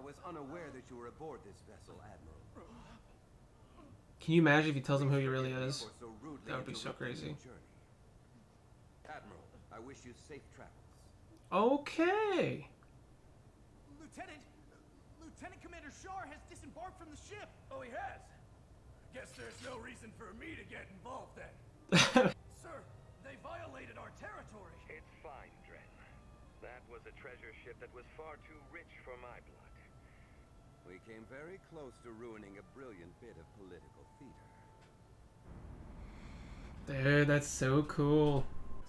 [SPEAKER 10] was unaware that you were aboard this vessel, Admiral.
[SPEAKER 1] Can you imagine if he tells him who he really is? That would be so crazy.
[SPEAKER 10] Admiral, I wish you safe travels.
[SPEAKER 1] Okay.
[SPEAKER 8] Lieutenant Commander Shar has disembarked from the ship. Oh, he has? Guess there's no reason for me to get involved then. Sir, they violated our territory.
[SPEAKER 12] It's fine, Dren. That was a treasure ship that was far too rich for my blood.
[SPEAKER 10] We came very close to ruining a brilliant bit of political theater.
[SPEAKER 1] Dude, that's so cool.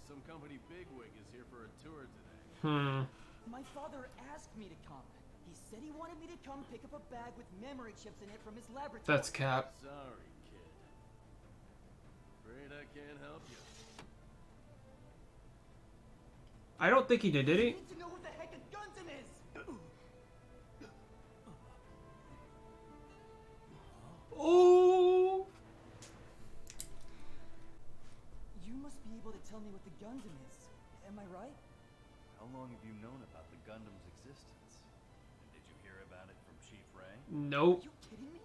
[SPEAKER 8] Some company bigwig is here for a tour today.
[SPEAKER 17] My father asked me to come. He said he wanted me to come pick up a bag with memory chips in it from his laboratory.
[SPEAKER 1] That's Cap.
[SPEAKER 8] Sorry, kid. Afraid I can't help you.
[SPEAKER 1] I don't think he did he?
[SPEAKER 17] I need to know what the heck a Gundam is!
[SPEAKER 1] Oh!
[SPEAKER 17] You must be able to tell me what the Gundam is. Am I right?
[SPEAKER 14] How long have you known about the Gundam's existence? And did you hear about it from Chief Ray?
[SPEAKER 1] Nope.
[SPEAKER 17] Are you kidding me?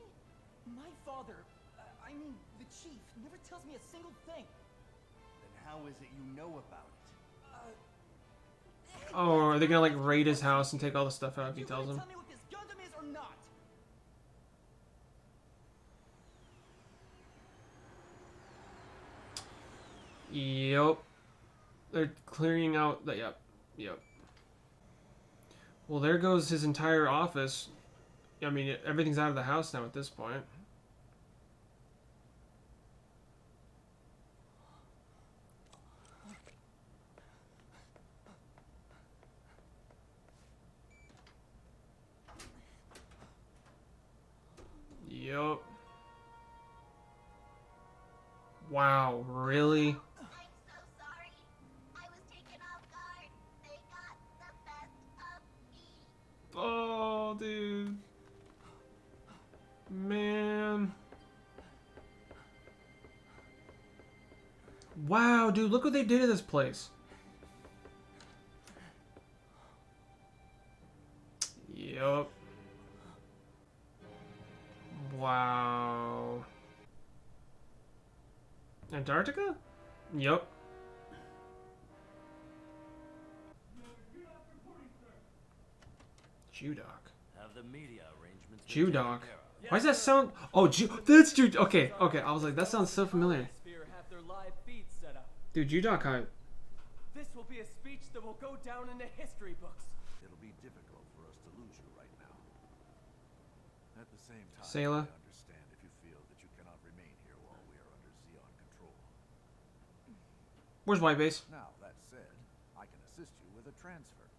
[SPEAKER 17] My father, I mean the chief, never tells me a single thing.
[SPEAKER 14] Then how is it you know about it?
[SPEAKER 1] Oh, are they gonna like raid his house and take all the stuff out if he tells them?
[SPEAKER 17] Tell me what this Gundam is or not.
[SPEAKER 1] Yep. They're clearing out the yep. Well, there goes his entire office. I mean, everything's out of the house now at this point. Yep. Wow, really?
[SPEAKER 18] I'm so sorry. I was taken off guard. They got the best of me.
[SPEAKER 1] Oh, dude. Man. Wow, dude, look what they did to this place. Yup. Wow. Antarctica? Yup. Judoc.
[SPEAKER 14] Have the media arrangements been
[SPEAKER 1] Judoc.
[SPEAKER 14] taken care of?
[SPEAKER 1] Why does that sound? Oh, that's Judoc. Okay, okay. I was like, that sounds so familiar.
[SPEAKER 8] Have their live feeds set up.
[SPEAKER 1] Dude, Judoc hype.
[SPEAKER 8] This will be a speech that will go down in the history books.
[SPEAKER 5] It'll be difficult for us to lose you right now. At the same time,
[SPEAKER 1] Sayla.
[SPEAKER 5] I understand if you feel that you cannot remain here while we are under Zeon control.
[SPEAKER 1] Where's White Base?
[SPEAKER 5] Now, that said, I can assist you with a transfer.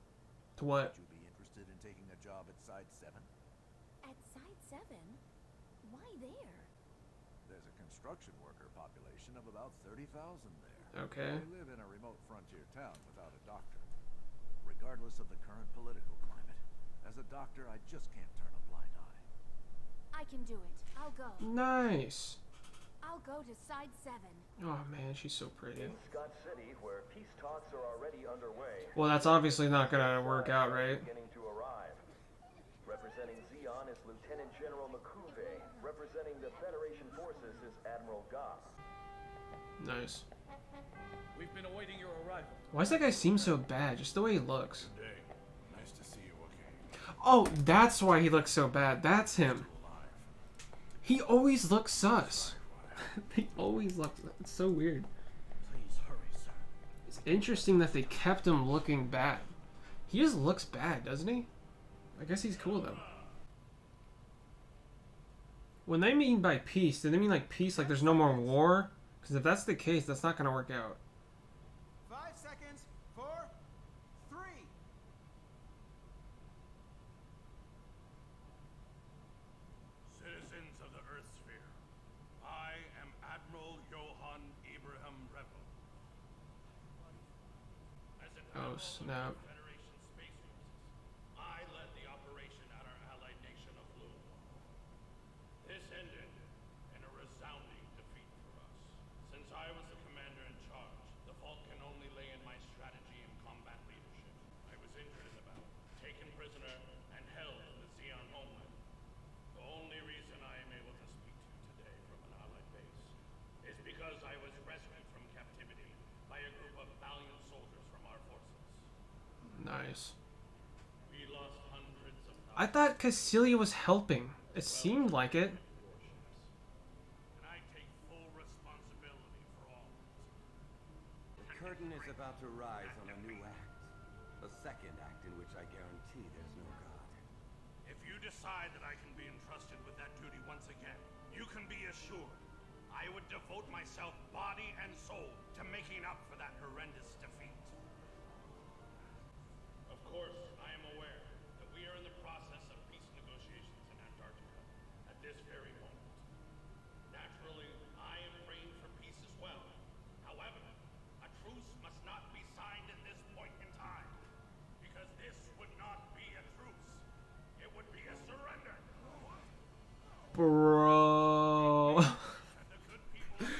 [SPEAKER 1] To what?
[SPEAKER 5] Would you be interested in taking a job at Side 7?
[SPEAKER 18] At Side 7? Why there?
[SPEAKER 5] There's a construction worker population of about 30,000 there.
[SPEAKER 1] Okay.
[SPEAKER 5] They live in a remote frontier town without a doctor. Regardless of the current political climate, as a doctor, I just can't turn a blind eye.
[SPEAKER 18] I can do it. I'll go.
[SPEAKER 1] Nice.
[SPEAKER 18] I'll go to Side 7.
[SPEAKER 1] Oh man, she's so pretty.
[SPEAKER 19] In Scott City, where peace talks are already underway.
[SPEAKER 1] Well, that's obviously not gonna work out, right?
[SPEAKER 19] Beginning to arrive. Representing Zeon is Lieutenant General McCuve. Representing the Federation forces is Admiral Garma.
[SPEAKER 1] Nice.
[SPEAKER 8] We've been awaiting your arrival.
[SPEAKER 1] Why does that guy seem so bad? Just the way he looks.
[SPEAKER 9] Good day. Nice to see you, okay?
[SPEAKER 1] Oh, that's why he looks so bad. That's him. He always looks sus. They always look. It's so weird.
[SPEAKER 8] Please hurry, sir.
[SPEAKER 1] It's interesting that they kept him looking bad. He just looks bad, doesn't he? I guess he's cool though. When they mean by peace, do they mean like peace, like there's no more war? Because if that's the case, that's not gonna work out.
[SPEAKER 20] 5 seconds. 4, 3.
[SPEAKER 2] Citizens of the Earth Sphere, I am Admiral Johann Abraham Revel. As an
[SPEAKER 1] Oh
[SPEAKER 2] admiral of
[SPEAKER 1] snap.
[SPEAKER 2] the Federation Space Forces, I led the operation at our allied nation of Loum. This ended in a resounding defeat for us. Since I was the commander in charge, the fault can only lay in my strategy and combat leadership. I was injured in the battle, taken prisoner, and held in the Zeon
[SPEAKER 21] because I was rescued from captivity by a group of valiant soldiers from our forces.
[SPEAKER 1] Nice.
[SPEAKER 21] We lost hundreds of thousands.
[SPEAKER 1] I thought Cassilia was helping. It seemed like it.
[SPEAKER 21] And I take full responsibility for all of it.
[SPEAKER 10] The curtain is about to rise on a new act. A second act in which I guarantee there's no God.
[SPEAKER 2] If you decide that I can be entrusted with that duty once again, you can be assured I would devote myself body and soul to making up for that horrendous defeat.
[SPEAKER 21] Of course, I am aware that we are in the process of peace negotiations in Antarctica at this very moment. Naturally, I am praying for peace as well.
[SPEAKER 2] However, a truce must not be signed at this point in time, because this would not be a truce. It would be a surrender.
[SPEAKER 1] Bro.
[SPEAKER 2] And the good people,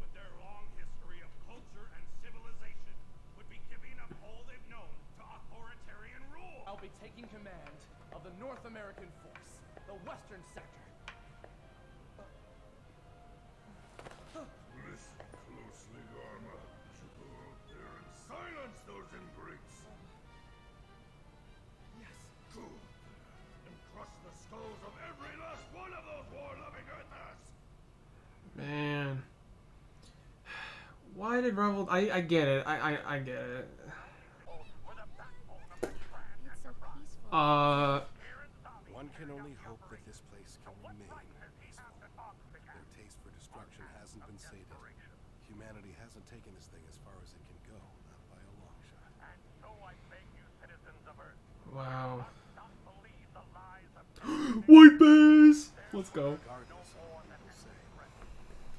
[SPEAKER 2] with their long history of culture and civilization, would be giving up all they've known to authoritarian rule.
[SPEAKER 8] I'll be taking command of the North American force, the Western Sector.
[SPEAKER 11] Listen closely, Garma. You go out there and silence those ingrates.
[SPEAKER 8] Yes.
[SPEAKER 11] Good. And crush the skulls of every last one of those war-loving Earthers.
[SPEAKER 1] Man. Why did Revel... I get it. I get it.
[SPEAKER 2] One can only hope that this place can remain peaceful. Their taste for destruction hasn't been sated. Humanity hasn't taken this thing as far as it can go, not by a long shot.
[SPEAKER 21] And so I beg you, citizens of Earth,
[SPEAKER 1] Wow.
[SPEAKER 21] not believe the lies of
[SPEAKER 1] White base! Let's go.
[SPEAKER 2] Regardless of what people say,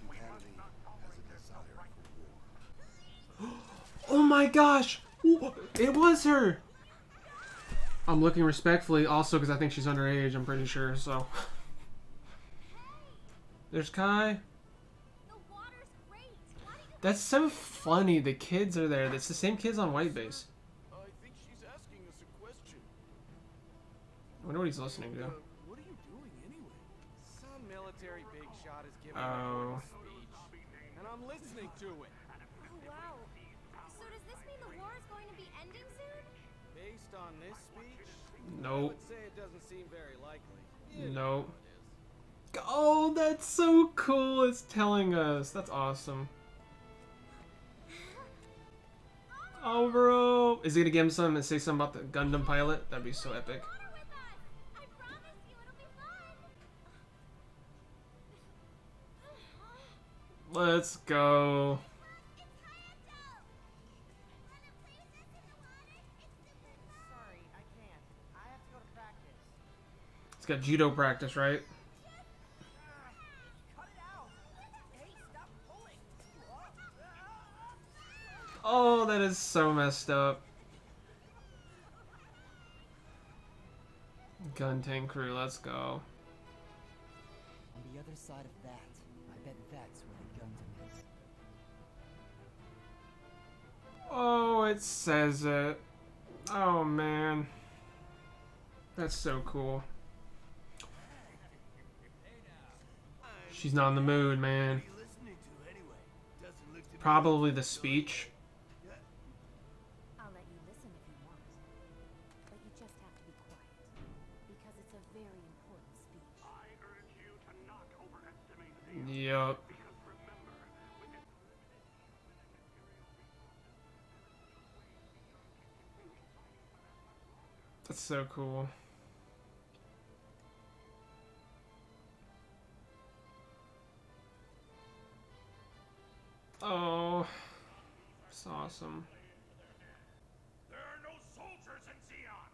[SPEAKER 2] humanity has a desire for war.
[SPEAKER 1] Oh my gosh! It was her! I'm looking respectfully also because I think she's underage, I'm pretty sure, so. There's Kai. That's so funny. The kids are there. That's the same kids on White Base.
[SPEAKER 2] I think she's asking us a question.
[SPEAKER 1] I wonder what he's listening to.
[SPEAKER 2] What are you doing anyway?
[SPEAKER 20] Some military big shot is giving
[SPEAKER 1] Oh.
[SPEAKER 20] a speech, and I'm listening to it.
[SPEAKER 18] Oh, wow. So does this mean the war is going to be ending soon?
[SPEAKER 20] Based on this speech, I
[SPEAKER 1] Nope.
[SPEAKER 20] would say it doesn't seem very likely.
[SPEAKER 1] Nope. Oh, that's so cool. It's telling us. That's awesome. Oh, bro. Is he gonna give him something and say something about the Gundam pilot? That'd be so epic. Let's go.
[SPEAKER 17] Sorry, I can't. I have to go to practice.
[SPEAKER 1] It's got judo practice, right?
[SPEAKER 17] Cut it out! Hey, stop pulling!
[SPEAKER 1] Oh, that is so messed up. Gun tank crew, let's go.
[SPEAKER 17] On the other side of that, I bet that's where the Gundam is.
[SPEAKER 1] Oh, it says it. Oh, man. That's so cool. She's not in the mood, man. Probably the speech.
[SPEAKER 18] I'll let you listen if you want. But you just have to be quiet. Because it's a very important speech.
[SPEAKER 21] I urge you to not overestimate Zeon.
[SPEAKER 1] Yup.
[SPEAKER 21] Because remember, with its
[SPEAKER 1] That's so cool. Oh, it's awesome.
[SPEAKER 2] There are no soldiers in Zeon,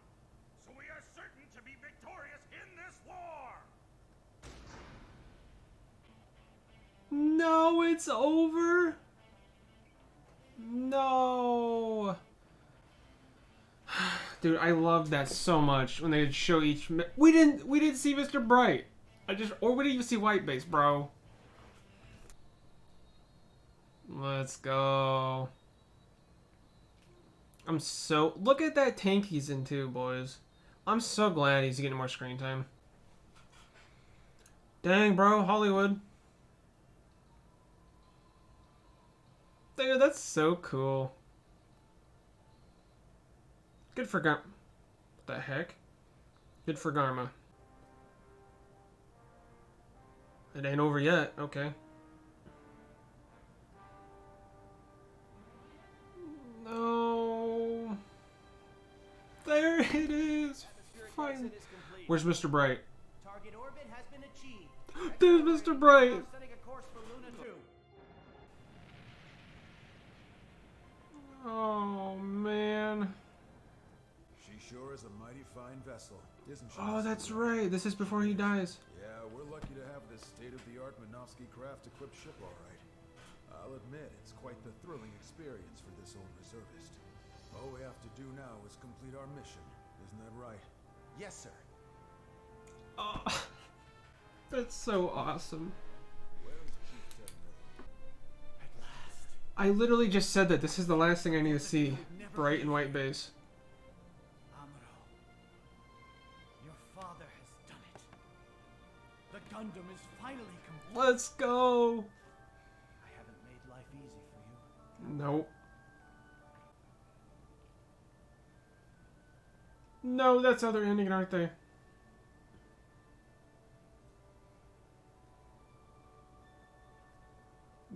[SPEAKER 2] so we are certain to be victorious in this war.
[SPEAKER 1] No, it's over. No. Dude, I loved that so much when they'd show each. We didn't see Mr. Bright. We didn't even see White Base, bro. Let's go. I'm so... Look at that tank he's in too, boys. I'm so glad he's getting more screen time. Dang, bro. Hollywood. Dude, that's so cool. Good for Garma. What the heck? Good for Garma. It ain't over yet. Okay. No. There it is. Fine. Where's Mr. Bright?
[SPEAKER 4] Target orbit has been achieved.
[SPEAKER 1] There's Mr. Bright.
[SPEAKER 4] Setting a course for Luna 2.
[SPEAKER 1] Oh, man.
[SPEAKER 5] She sure is a mighty fine vessel, isn't she?
[SPEAKER 1] Oh,
[SPEAKER 5] Mr.
[SPEAKER 1] that's
[SPEAKER 5] Bluebird?
[SPEAKER 1] right. This is before he dies.
[SPEAKER 5] Yeah, we're lucky to have this state-of-the-art Minovsky craft-equipped ship, all right. I'll admit, it's quite the thrilling experience for this old reservist. All we have to do now is complete our mission. Isn't that right?
[SPEAKER 15] Yes, sir.
[SPEAKER 1] Oh, that's so awesome. I literally just said that this is the last thing I need to see. Bright and white base.
[SPEAKER 4] Your father has done it. The Gundam is finally complete.
[SPEAKER 1] Let's go.
[SPEAKER 4] I haven't made life easy for you.
[SPEAKER 1] Nope. No, that's how they're ending, aren't they?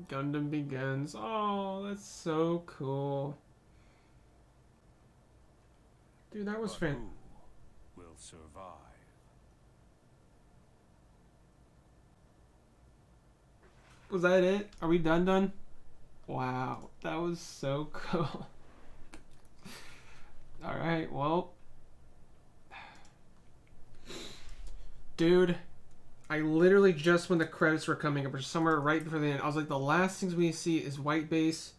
[SPEAKER 1] Gundam begins. Oh, that's so cool. Dude, that was fan.
[SPEAKER 13] Who will survive?
[SPEAKER 1] Was that it? Are we done? Wow, that was so cool. Alright, well. Dude, I literally just when the credits were coming up, or somewhere right before the end, I was like, the last things we see is White Base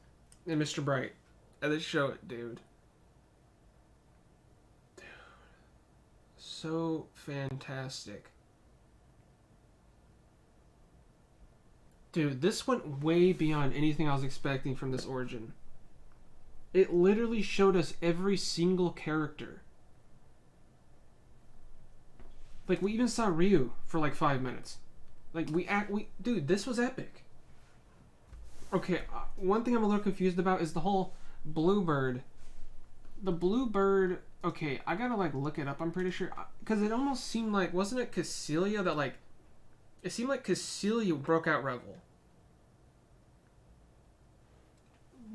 [SPEAKER 1] and Mr. Bright. And they show it, dude. Dude. So fantastic. Dude, this went way beyond anything I was expecting from this Origin. It literally showed us every single character. Like, we even saw Ryu for like 5 minutes. Like, dude, this was epic. Okay, one thing I'm a little confused about is the whole Bluebird. The Bluebird, okay, I gotta like look it up, I'm pretty sure. Because it almost seemed like, wasn't it Cassilia that like, it seemed like Cassilia broke out Revel.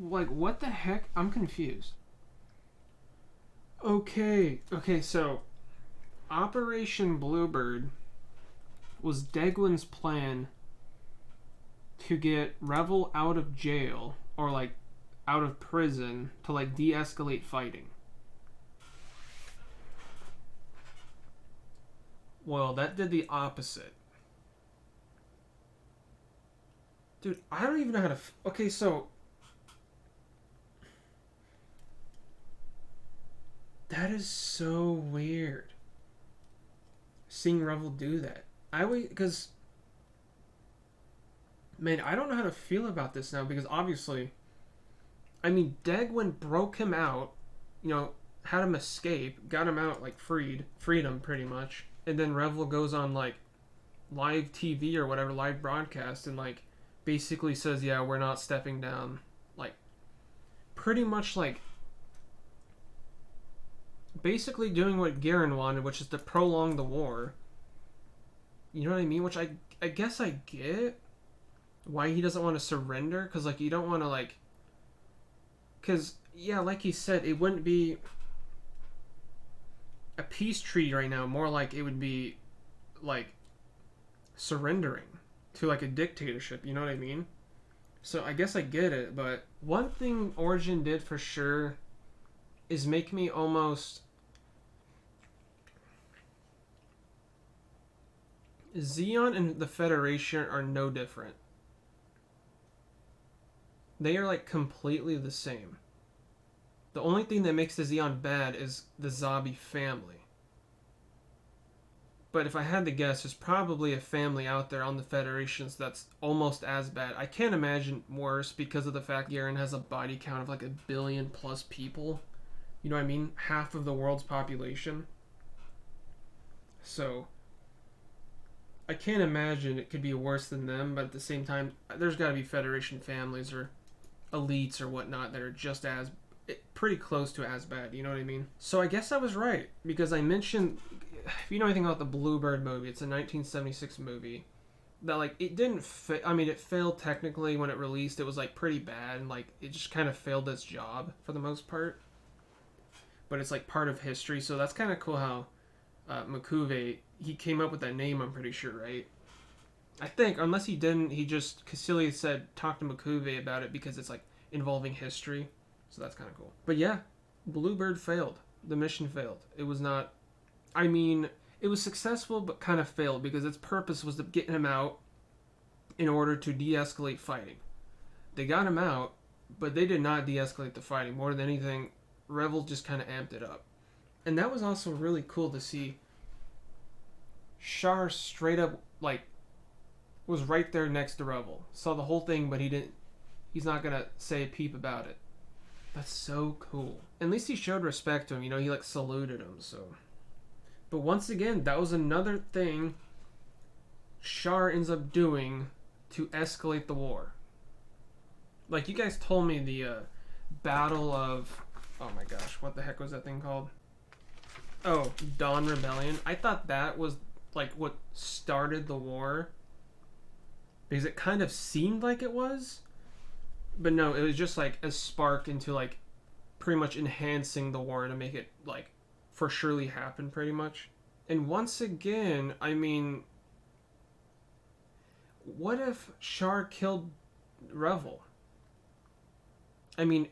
[SPEAKER 1] Like, what the heck? I'm confused. Okay, so Operation Bluebird was Deglin's plan to get Revel out of jail, or like out of prison, to like de-escalate fighting. Well, that did the opposite. Dude, I don't even know how to... Okay, so... That is so weird. Seeing Revel do that. Because... Man, I don't know how to feel about this now, because obviously... I mean, Degwin broke him out, you know, had him escape, got him out, like, freed him, pretty much. And then Revel goes on, like, live TV or whatever, live broadcast, and, like, basically says, yeah, we're not stepping down. Like, pretty much, like, basically doing what Garen wanted, which is to prolong the war. You know what I mean? Which I guess I get why he doesn't want to surrender, because, like, you don't want to, like... Because, yeah, like he said, it wouldn't be a peace treaty right now. More like it would be, like, surrendering to, like, a dictatorship. You know what I mean? So I guess I get it. But one thing Origin did for sure is make me almost... Zeon and the Federation are no different. They are, like, completely the same. The only thing that makes the Zeon bad is the Zabi family. But if I had to guess, there's probably a family out there on the Federations that's almost as bad. I can't imagine worse because of the fact Garen has a body count of like 1 billion plus people. You know what I mean? Half of the world's population. So... I can't imagine it could be worse than them, but at the same time, there's got to be Federation families or elites or whatnot that are just as pretty close to as bad, you know what I mean? So I guess I was right, because I mentioned, if you know anything about the Bluebird movie, it's a 1976 movie that, like, it didn't I mean, it failed technically when it released. It was, like, pretty bad, and, like, it just kind of failed its job for the most part. But it's, like, part of history, so that's kind of cool how M'Quve, he came up with that name, I'm pretty sure, right? I think, unless he didn't, Cassilia said, talk to M'Quve about it because it's, like, involving history. So that's kind of cool. But yeah, Bluebird failed. The mission failed. It was not... I mean, it was successful, but kind of failed because its purpose was to get him out in order to de-escalate fighting. They got him out, but they did not de-escalate the fighting. More than anything, Revel just kind of amped it up. And that was also really cool to see. Char straight up, like, was right there next to Revel. Saw the whole thing, but he's not going to say a peep about it. That's so cool. At least he showed respect to him, you know, he, like, saluted him, so... But once again, that was another thing Char ends up doing to escalate the war. Like, you guys told me the Battle of... Oh my gosh, what the heck was that thing called? Oh, Dawn Rebellion. I thought that was, like, what started the war. Because it kind of seemed like it was. But no, it was just, like, a spark into, like, pretty much enhancing the war to make it, like, for surely happen, pretty much. And once again, I mean... What if Char killed Revel? I mean,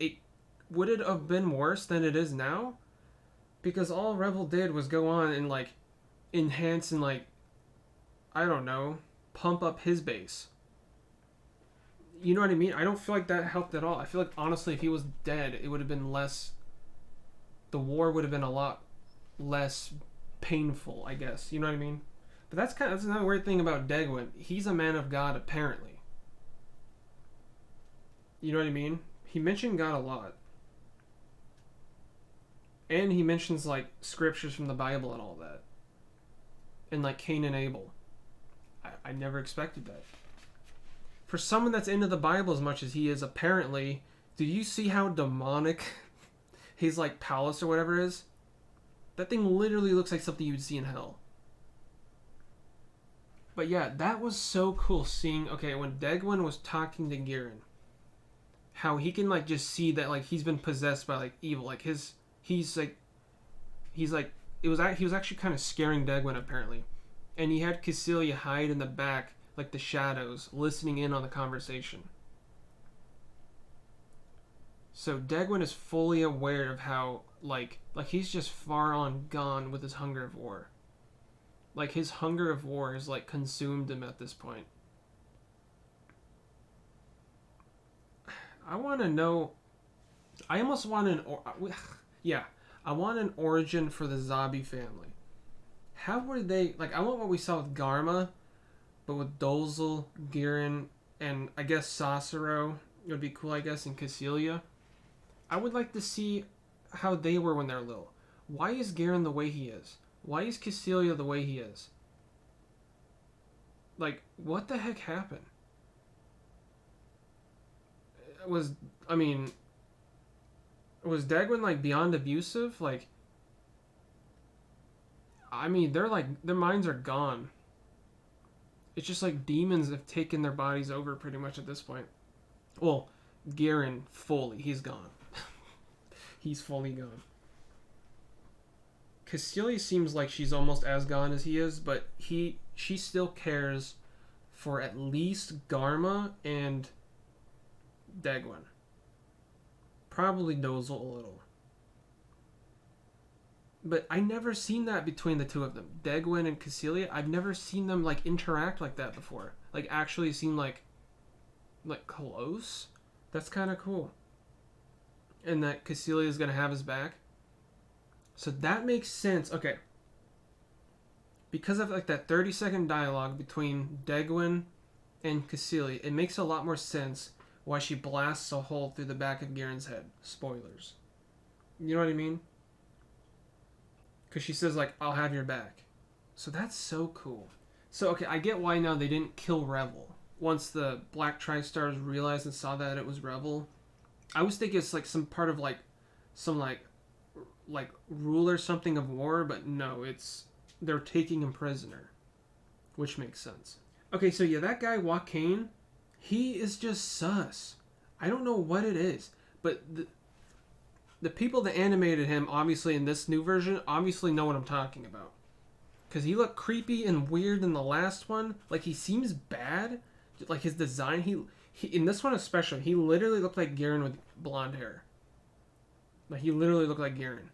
[SPEAKER 1] would it have been worse than it is now? Because all Revel did was go on and, like, enhance and, like, I don't know, pump up his base. You know what I mean? I don't feel like that helped at all. I feel like, honestly, if he was dead, it would have been less... The war would have been a lot less painful, I guess. You know what I mean? But that's another weird thing about Degwin. He's a man of God, apparently. You know what I mean? He mentioned God a lot. And he mentions, like, scriptures from the Bible and all that. And, like, Cain and Abel. I never expected that. For someone that's into the Bible as much as he is, apparently, did you see how demonic his, like, palace or whatever is? That thing literally looks like something you'd see in hell. But yeah, that was so cool seeing, okay, when Degwin was talking to Girin, how he can, like, just see that, like, he's been possessed by, like, evil. Like, he was actually kind of scaring Degwin, apparently. And he had Cassilia hide in the back, like the shadows, listening in on the conversation. So Degwin is fully aware of how, like he's just far on gone with his hunger of war. Like, his hunger of war has, like, consumed him at this point. I want to know... I almost want I want an origin for the Zabi family. How were they... Like, I want what we saw with Garma, but with Dolzel, Girin, and I guess Sasuro. It would be cool, I guess, and Cassilia. I would like to see how they were when they're little. Why is Girin the way he is? Why is Cassilia the way he is? Like, what the heck happened? Was Degwin, like, beyond abusive? Like, I mean, they're like, their minds are gone. It's just like demons have taken their bodies over pretty much at this point. Well, Girin, fully. He's gone. He's fully gone. Cassilia seems like she's almost as gone as he is, but she still cares for at least Garma and Degwin. Probably Dolzel a little. But I never seen that between the two of them. Degwin and Cassilia, I've never seen them, like, interact like that before. Like, actually seem like close. That's kind of cool. And that Cassilia is going to have his back. So that makes sense. Okay. Because of, like, that 30-second dialogue between Degwin and Cassilia, it makes a lot more sense why she blasts a hole through the back of Girin's head. Spoilers. You know what I mean? Because she says, like, I'll have your back. So that's so cool. So, okay, I get why now they didn't kill Revel. Once the Black Tri-Stars realized and saw that it was Revel, I was thinking it's like some part of like some like rule or something of war, but no, it's they're taking him prisoner, which makes sense. Okay, so yeah, that guy Joaquin, he is just sus. I don't know what it is, but the people that animated him, obviously in this new version, obviously know what I'm talking about. Because he looked creepy and weird in the last one. Like, he seems bad. Like, his design, he in this one especially, he literally looked like Garen with blonde hair. Like, he literally looked like Garen.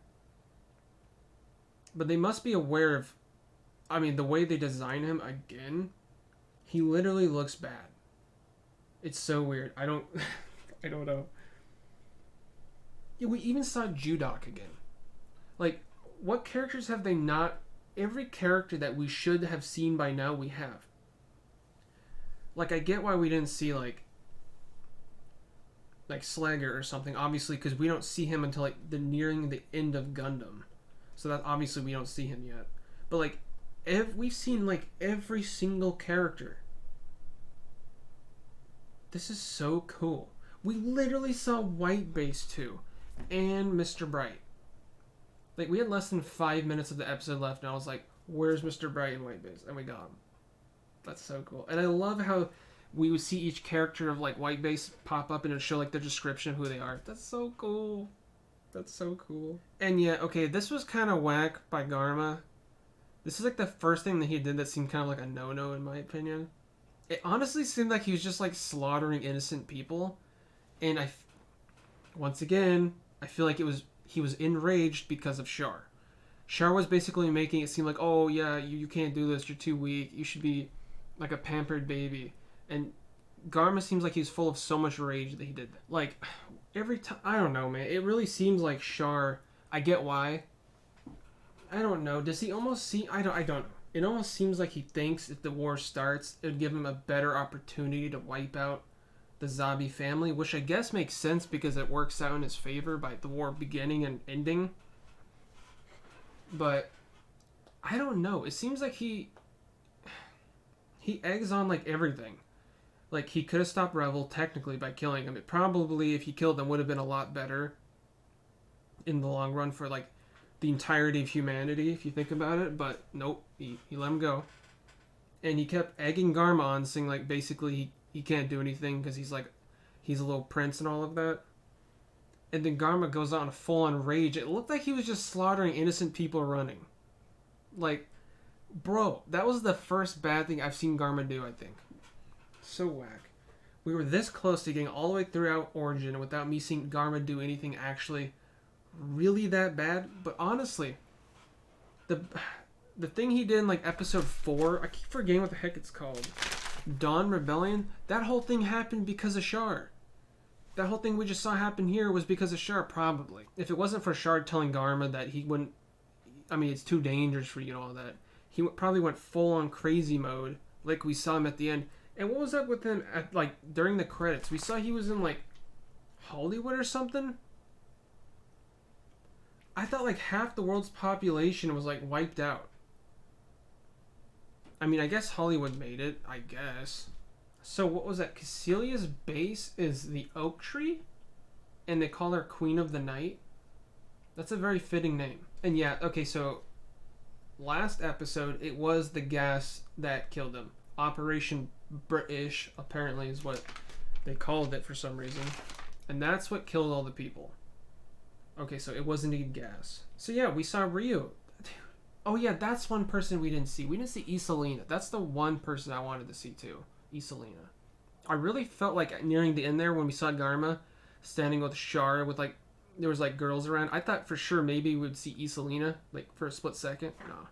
[SPEAKER 1] But they must be aware of, I mean, the way they design him, again, he literally looks bad. It's so weird. I don't know. Yeah, we even saw Judok again. Like, what characters have they not... Every character that we should have seen by now, we have. Like, I get why we didn't see, like Slager or something, obviously, because we don't see him until, like, nearing the end of Gundam. So that, obviously, we don't see him yet. But, like, we've seen, like, every single character. This is so cool. We literally saw White Base 2 and Mr. Bright. Like, we had less than 5 minutes of the episode left, and I was like, where's Mr. Bright and White Base? And we got him. That's so cool. And I love how we would see each character of, like, White Base pop up and it would show, like, the description of who they are. That's so cool. That's so cool. And yeah, okay, this was kind of whack by Garma. This is, like, the first thing that he did that seemed kind of like a no-no, in my opinion. It honestly seemed like he was just, like, slaughtering innocent people. And once again, I feel like he was enraged because of Char. Char was basically making it seem like, oh yeah, you can't do this, you're too weak, you should be like a pampered baby. And Garma seems like he's full of so much rage that he did that. Like, every time, I don't know, man, it really seems like Char, I get why. I don't know, does he almost see, I don't know. It almost seems like he thinks if the war starts, it would give him a better opportunity to wipe out the Zabi family, which I guess makes sense because it works out in his favor by the war beginning and ending. But I don't know. It seems like he eggs on like everything. Like, he could have stopped Revel technically by killing him. It probably, if he killed him, would have been a lot better in the long run for like the entirety of humanity, if you think about it. But nope, he let him go. And he kept egging Garma on, saying like basically he can't do anything because he's a little prince and all of that. And then Garma goes on a full-on rage. It looked like he was just slaughtering innocent people running. Like, bro, that was the first bad thing I've seen Garma do, I think. So whack. We were this close to getting all the way throughout Origin without me seeing Garma do anything actually really that bad. But honestly, the thing he did in like episode 4, I keep forgetting what the heck it's called. Dawn Rebellion, that whole thing happened because of Char. That whole thing we just saw happen here was because of Char, probably. If it wasn't for Char telling Garma that he wouldn't, I mean, it's too dangerous for you and all that, he probably went full-on crazy mode, like we saw him at the end. And what was up with him at, like, during the credits? We saw he was in, like, Hollywood or something? I thought, like, half the world's population was, like, wiped out. I mean, I guess Hollywood made it, I guess. So what was that? Cassilia's base is the oak tree? And they call her Queen of the Night? That's a very fitting name. And yeah, okay, so last episode, it was the gas that killed him. Operation British, apparently, is what they called it for some reason. And that's what killed all the people. Okay, so it was indeed gas. So yeah, we saw Ryu. Oh yeah, that's one person we didn't see. We didn't see Isolina. That's the one person I wanted to see too. Isolina. I really felt like nearing the end there when we saw Garma standing with Char with like, there was like girls around. I thought for sure maybe we would see Isolina like for a split second. No.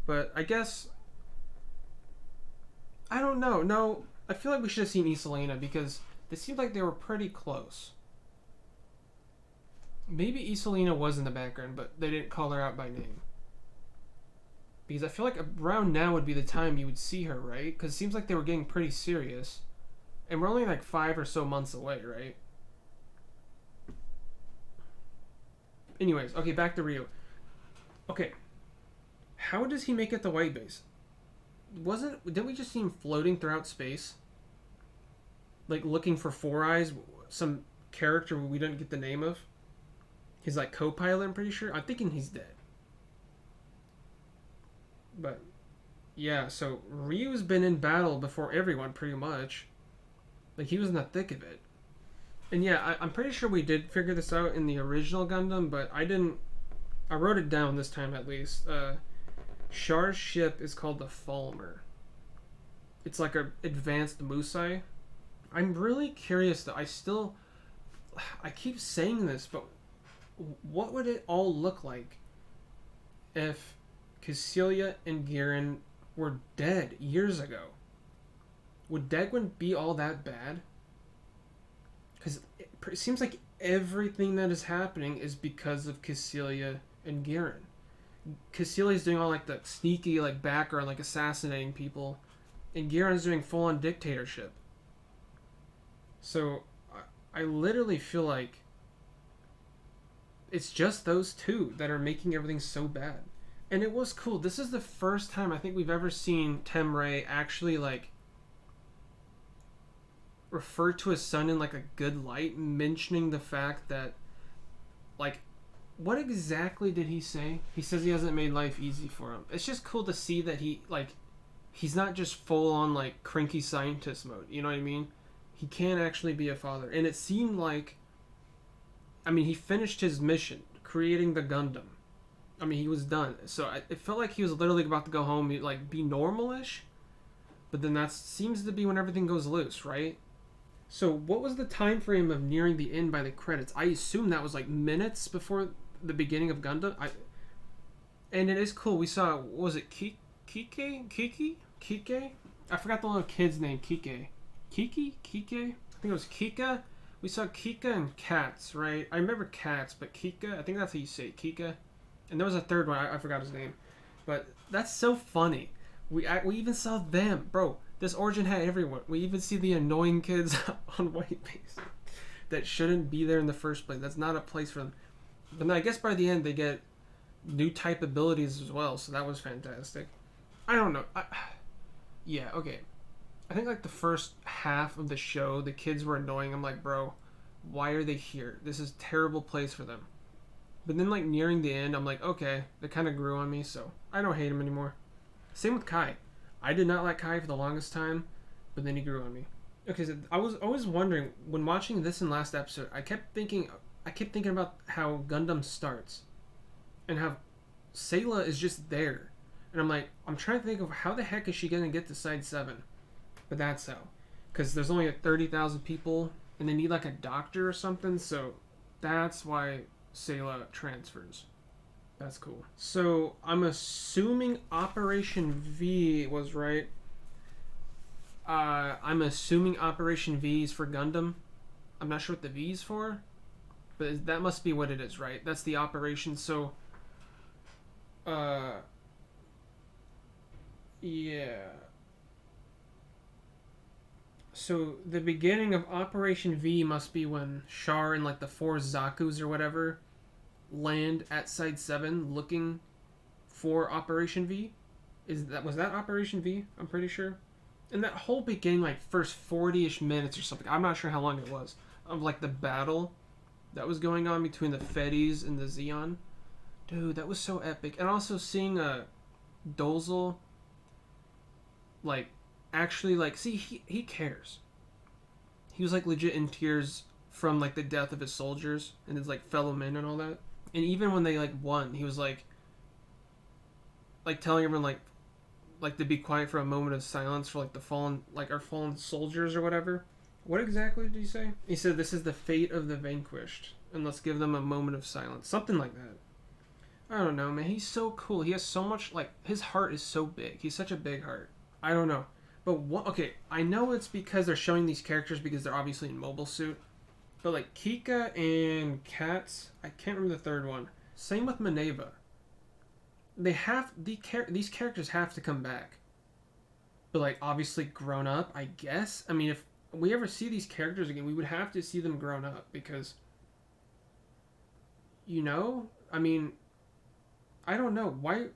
[SPEAKER 1] But I guess, I don't know. No, I feel like we should have seen Isolina because they seemed like they were pretty close. Maybe Isolina was in the background, but they didn't call her out by name. Because I feel like around now would be the time you would see her, right? Because it seems like they were getting pretty serious. And we're only like 5 or so months away, right? Anyways, okay, back to Ryu. Okay. How does he make it to White Base? Didn't we just see him floating throughout space? Like looking for Four Eyes? some character we didn't get the name of. He's like co-pilot, I'm pretty sure. I'm thinking he's dead. But yeah, so Ryu's been in battle before everyone, pretty much. Like, he was in the thick of it. And yeah, I'm pretty sure we did figure this out in the original Gundam, but I didn't... I wrote it down this time, at least. Char's ship is called the Falmer. It's like a advanced Musai. I'm really curious, though. I keep saying this, but what would it all look like if Kycilia and Garen were dead years ago? Would Degwin be all that bad? Because it seems like everything that is happening is because of Kycilia and Garen. Kycilia's doing all like the sneaky like background, like assassinating people, and Garen's doing full-on dictatorship. So I literally feel like it's just those two that are making everything so bad. And it was cool. This is the first time I think we've ever seen Temray actually like refer to his son in like a good light, mentioning the fact that, like, what exactly did he say? He says he hasn't made life easy for him. It's just cool to see that he's not just full on like cranky scientist mode, you know what I mean? He can actually be a father. And it seemed like, I mean, he finished his mission, creating the Gundam. I mean, he was done. So it felt like he was literally about to go home, like, be normal-ish. But then that seems to be when everything goes loose, right? So what was the time frame of nearing the end by the credits? I assume that was like minutes before the beginning of Gundam. And it is cool. We saw, what was it, Kike? I forgot the little kid's name, Kike. Kike? I think it was Kika. We saw Kika and Cats, right? I remember Cats, but Kika, I think that's how you say it, Kika. And there was a third one, I forgot his name. But that's so funny. We even saw them. Bro, this Origin had everyone. We even see the annoying kids on White Base that shouldn't be there in the first place. That's not a place for them. But then I guess by the end they get new type abilities as well, so that was fantastic. I don't know. Yeah, okay. I think like the first half of the show, the kids were annoying. I'm like, bro, why are they here? This is a terrible place for them. But then like nearing the end, I'm like, okay, they kind of grew on me, so I don't hate him anymore. Same with Kai. I did not like Kai for the longest time, but then he grew on me. Okay, so I was always wondering, when watching this in last episode, I kept thinking about how Gundam starts. And how Sayla is just there. And I'm like, I'm trying to think of how the heck is she going to get to Side 7? But that's how. Because there's only like 30,000 people, and they need like a doctor or something, so that's why Sayla transfers. That's cool. So I'm assuming Operation V was right. I'm assuming Operation V is for Gundam. I'm not sure what the V is for, but that must be what it is, right? That's the operation. So, yeah. So the beginning of Operation V must be when Char and like the 4 Zakus or whatever land at Side 7 looking for Operation V. Was that Operation V? I'm pretty sure. And that whole beginning, like first 40-ish minutes or something, I'm not sure how long it was, of like the battle that was going on between the Fetties and the Zeon. Dude, that was so epic. And also seeing Dozel like actually like, see, he cares. He was like legit in tears from like the death of his soldiers and his like fellow men and all that. And even when they like won, he was like telling everyone like to be quiet for a moment of silence for like the fallen, like our fallen soldiers or whatever. What exactly did he say? He said, "This is the fate of the vanquished, and let's give them a moment of silence." Something like that. I don't know, man. He's so cool. He has so much, like, his heart is so big. He's such a big heart. I don't know. But what? Okay, I know it's because they're showing these characters because they're obviously in mobile suit. But like Kika and Cats, I can't remember the third one. Same with Maneva. These characters have to come back. But like obviously grown up, I guess. I mean, if we ever see these characters again, we would have to see them grown up because, you know, I mean, I don't know why.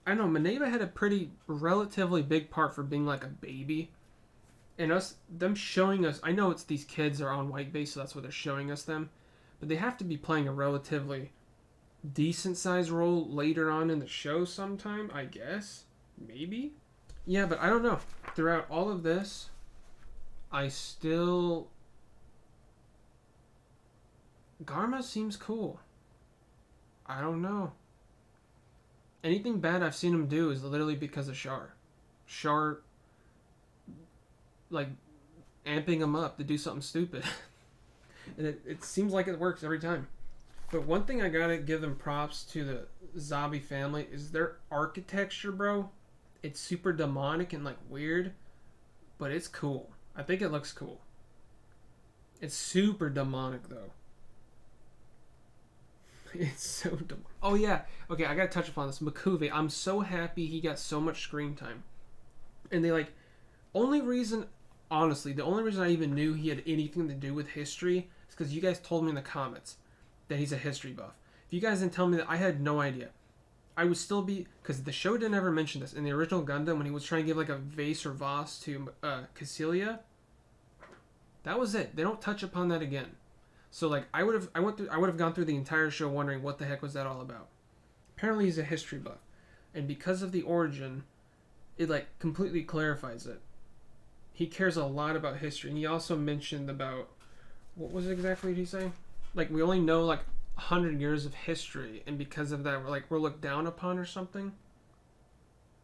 [SPEAKER 1] I don't know. Maneva had a pretty relatively big part for being like a baby. And them showing us, I know it's these kids are on white base, so that's why they're showing us them, but they have to be playing a relatively decent sized role later on in the show sometime, I guess. Maybe? Yeah, but I don't know. Throughout all of this, I still... Garma seems cool. I don't know. Anything bad I've seen him do is literally because of Char. Char, like, amping him up to do something stupid. And it seems like it works every time. But one thing I gotta give them props to the Zabi family is their architecture, bro. It's super demonic and, like, weird. But it's cool. I think it looks cool. It's super demonic, though. It's so dumb. Oh, yeah. Okay, I gotta touch upon this. M'Quve, I'm so happy he got so much screen time. And they, like... Honestly, the only reason I even knew he had anything to do with history is because you guys told me in the comments that he's a history buff. If you guys didn't tell me that, I had no idea. I would still be... Because the show didn't ever mention this. In the original Gundam, when he was trying to give, like, a vase or vase to Cassilia, that was it. They don't touch upon that again. So, like, I would have gone through the entire show wondering what the heck was that all about. Apparently he's a history buff. And because of the origin, it, like, completely clarifies it. He cares a lot about history. And he also mentioned about... What was it exactly he say? Like, we only know, like, 100 years of history. And because of that, we're looked down upon or something.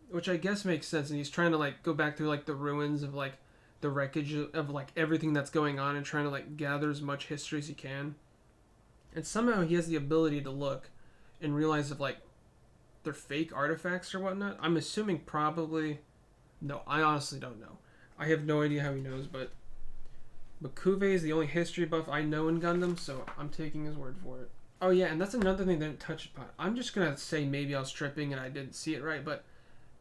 [SPEAKER 1] Which I guess makes sense. And he's trying to, like, go back through, like, the ruins of, like, the wreckage of, like, everything that's going on and trying to, like, gather as much history as he can. And somehow he has the ability to look and realize if, like, they're fake artifacts or whatnot. I'm assuming probably... No, I honestly don't know. I have no idea how he knows, but M'Quve is the only history buff I know in Gundam, so I'm taking his word for it. Oh yeah, and that's another thing they didn't touch upon. I'm just gonna say maybe I was tripping and I didn't see it right, but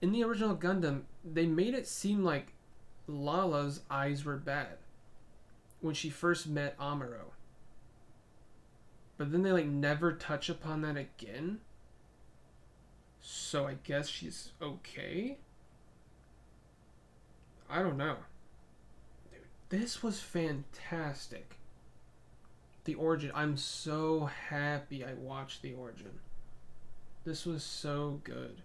[SPEAKER 1] in the original Gundam, they made it seem like Lala's eyes were bad when she first met Amuro. But then they, like, never touch upon that again. So I guess she's okay? I don't know. Dude, this was fantastic. The Origin. I'm so happy I watched The Origin. This was so good.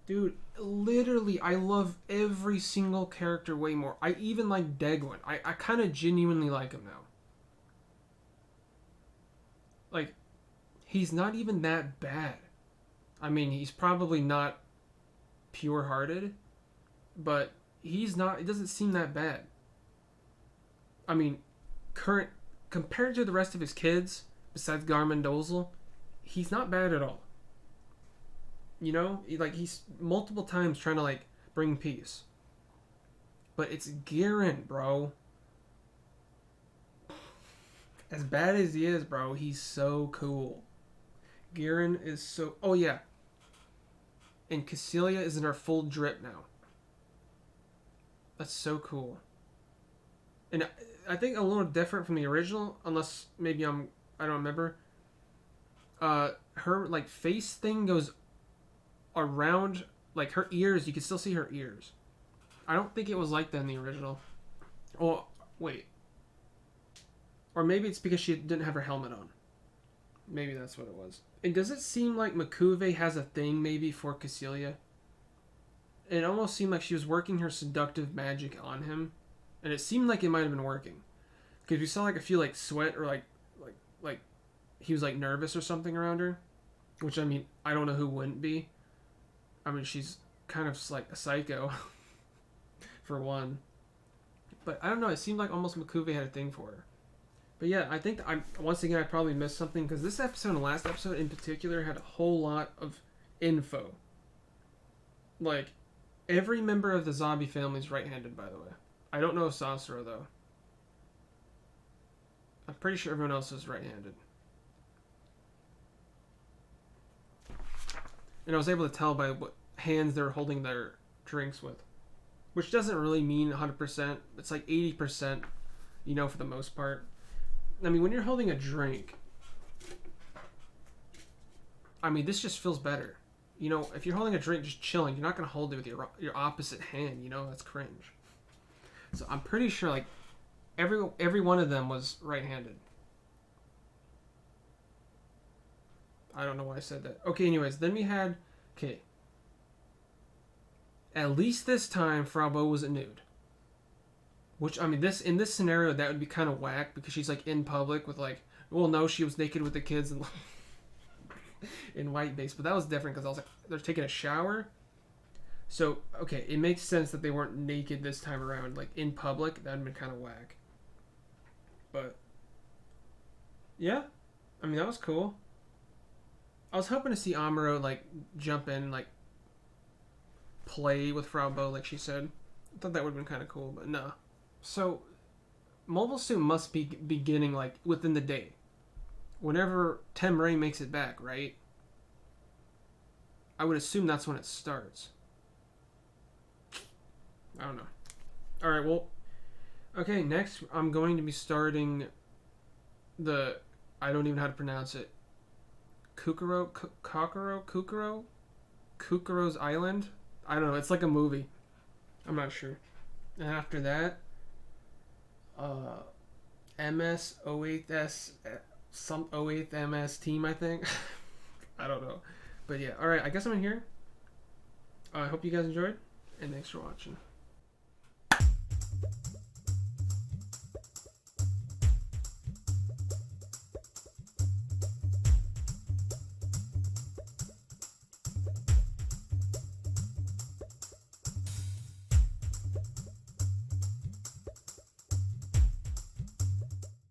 [SPEAKER 1] Dude, literally, I love every single character way more. I even like Degwin. I kind of genuinely like him now. Like, he's not even that bad. I mean, he's probably not pure-hearted, but he's not, it doesn't seem that bad. I mean, compared to the rest of his kids, besides Garma and Dozel, he's not bad at all. You know, he's multiple times trying to, like, bring peace. But it's Garen, bro. As bad as he is, bro, he's so cool. Garen is so... Oh, yeah. And Cassilia is in her full drip now. That's so cool. And I think a little different from the original, unless maybe I don't remember. Her, like, face thing goes around, like, her ears. You can still see her ears. I don't think it was like that in the original. Oh, wait. Or maybe it's because she didn't have her helmet on. Maybe that's what it was. And does it seem like M'Quve has a thing maybe for Cassilia? It almost seemed like she was working her seductive magic on him. And it seemed like it might have been working. Because we saw, like, a few, like, sweat or, like he was, like, nervous or something around her. Which, I mean, I don't know who wouldn't be. I mean, she's kind of, like, a psycho. For one. But, I don't know, it seemed like almost M'Quve had a thing for her. But yeah, I think once again I probably missed something because this episode and the last episode in particular had a whole lot of info. Like, every member of the Zabi family is right-handed, by the way. I don't know Sasuro, though. I'm pretty sure everyone else is right-handed. And I was able to tell by what hands they're holding their drinks with. Which doesn't really mean 100%. It's like 80%, you know, for the most part. I mean, when you're holding a drink, I mean, this just feels better. You know, if you're holding a drink just chilling, you're not going to hold it with your opposite hand, you know? That's cringe. So I'm pretty sure, like, every one of them was right-handed. I don't know why I said that. Okay, anyways, then we had... Okay. At least this time, Frau Bow wasn't nude. Which, I mean, in this scenario, that would be kind of whack, because she's, like, in public with, like... Well, no, she was naked with the kids and in white base. But that was different, because I was like, they're taking a shower. So, okay, it makes sense that they weren't naked this time around. Like, in public, that would have been kind of whack. But, yeah. I mean, that was cool. I was hoping to see Amuro, like, jump in, like, play with Frau Bow, like she said. I thought that would have been kind of cool, but no. So, Mobile Suit must be beginning, like, within the day. Whenever Temray makes it back, right? I would assume that's when it starts. I don't know. Alright, well... Okay, next I'm going to be starting the... I don't even know how to pronounce it. Kukuro's Island? I don't know, it's like a movie. I'm not sure. And after that, MS 08S, some 08th MS team, I think. I don't know. But yeah, alright, I guess I'm in here. I hope you guys enjoyed, and thanks for watching.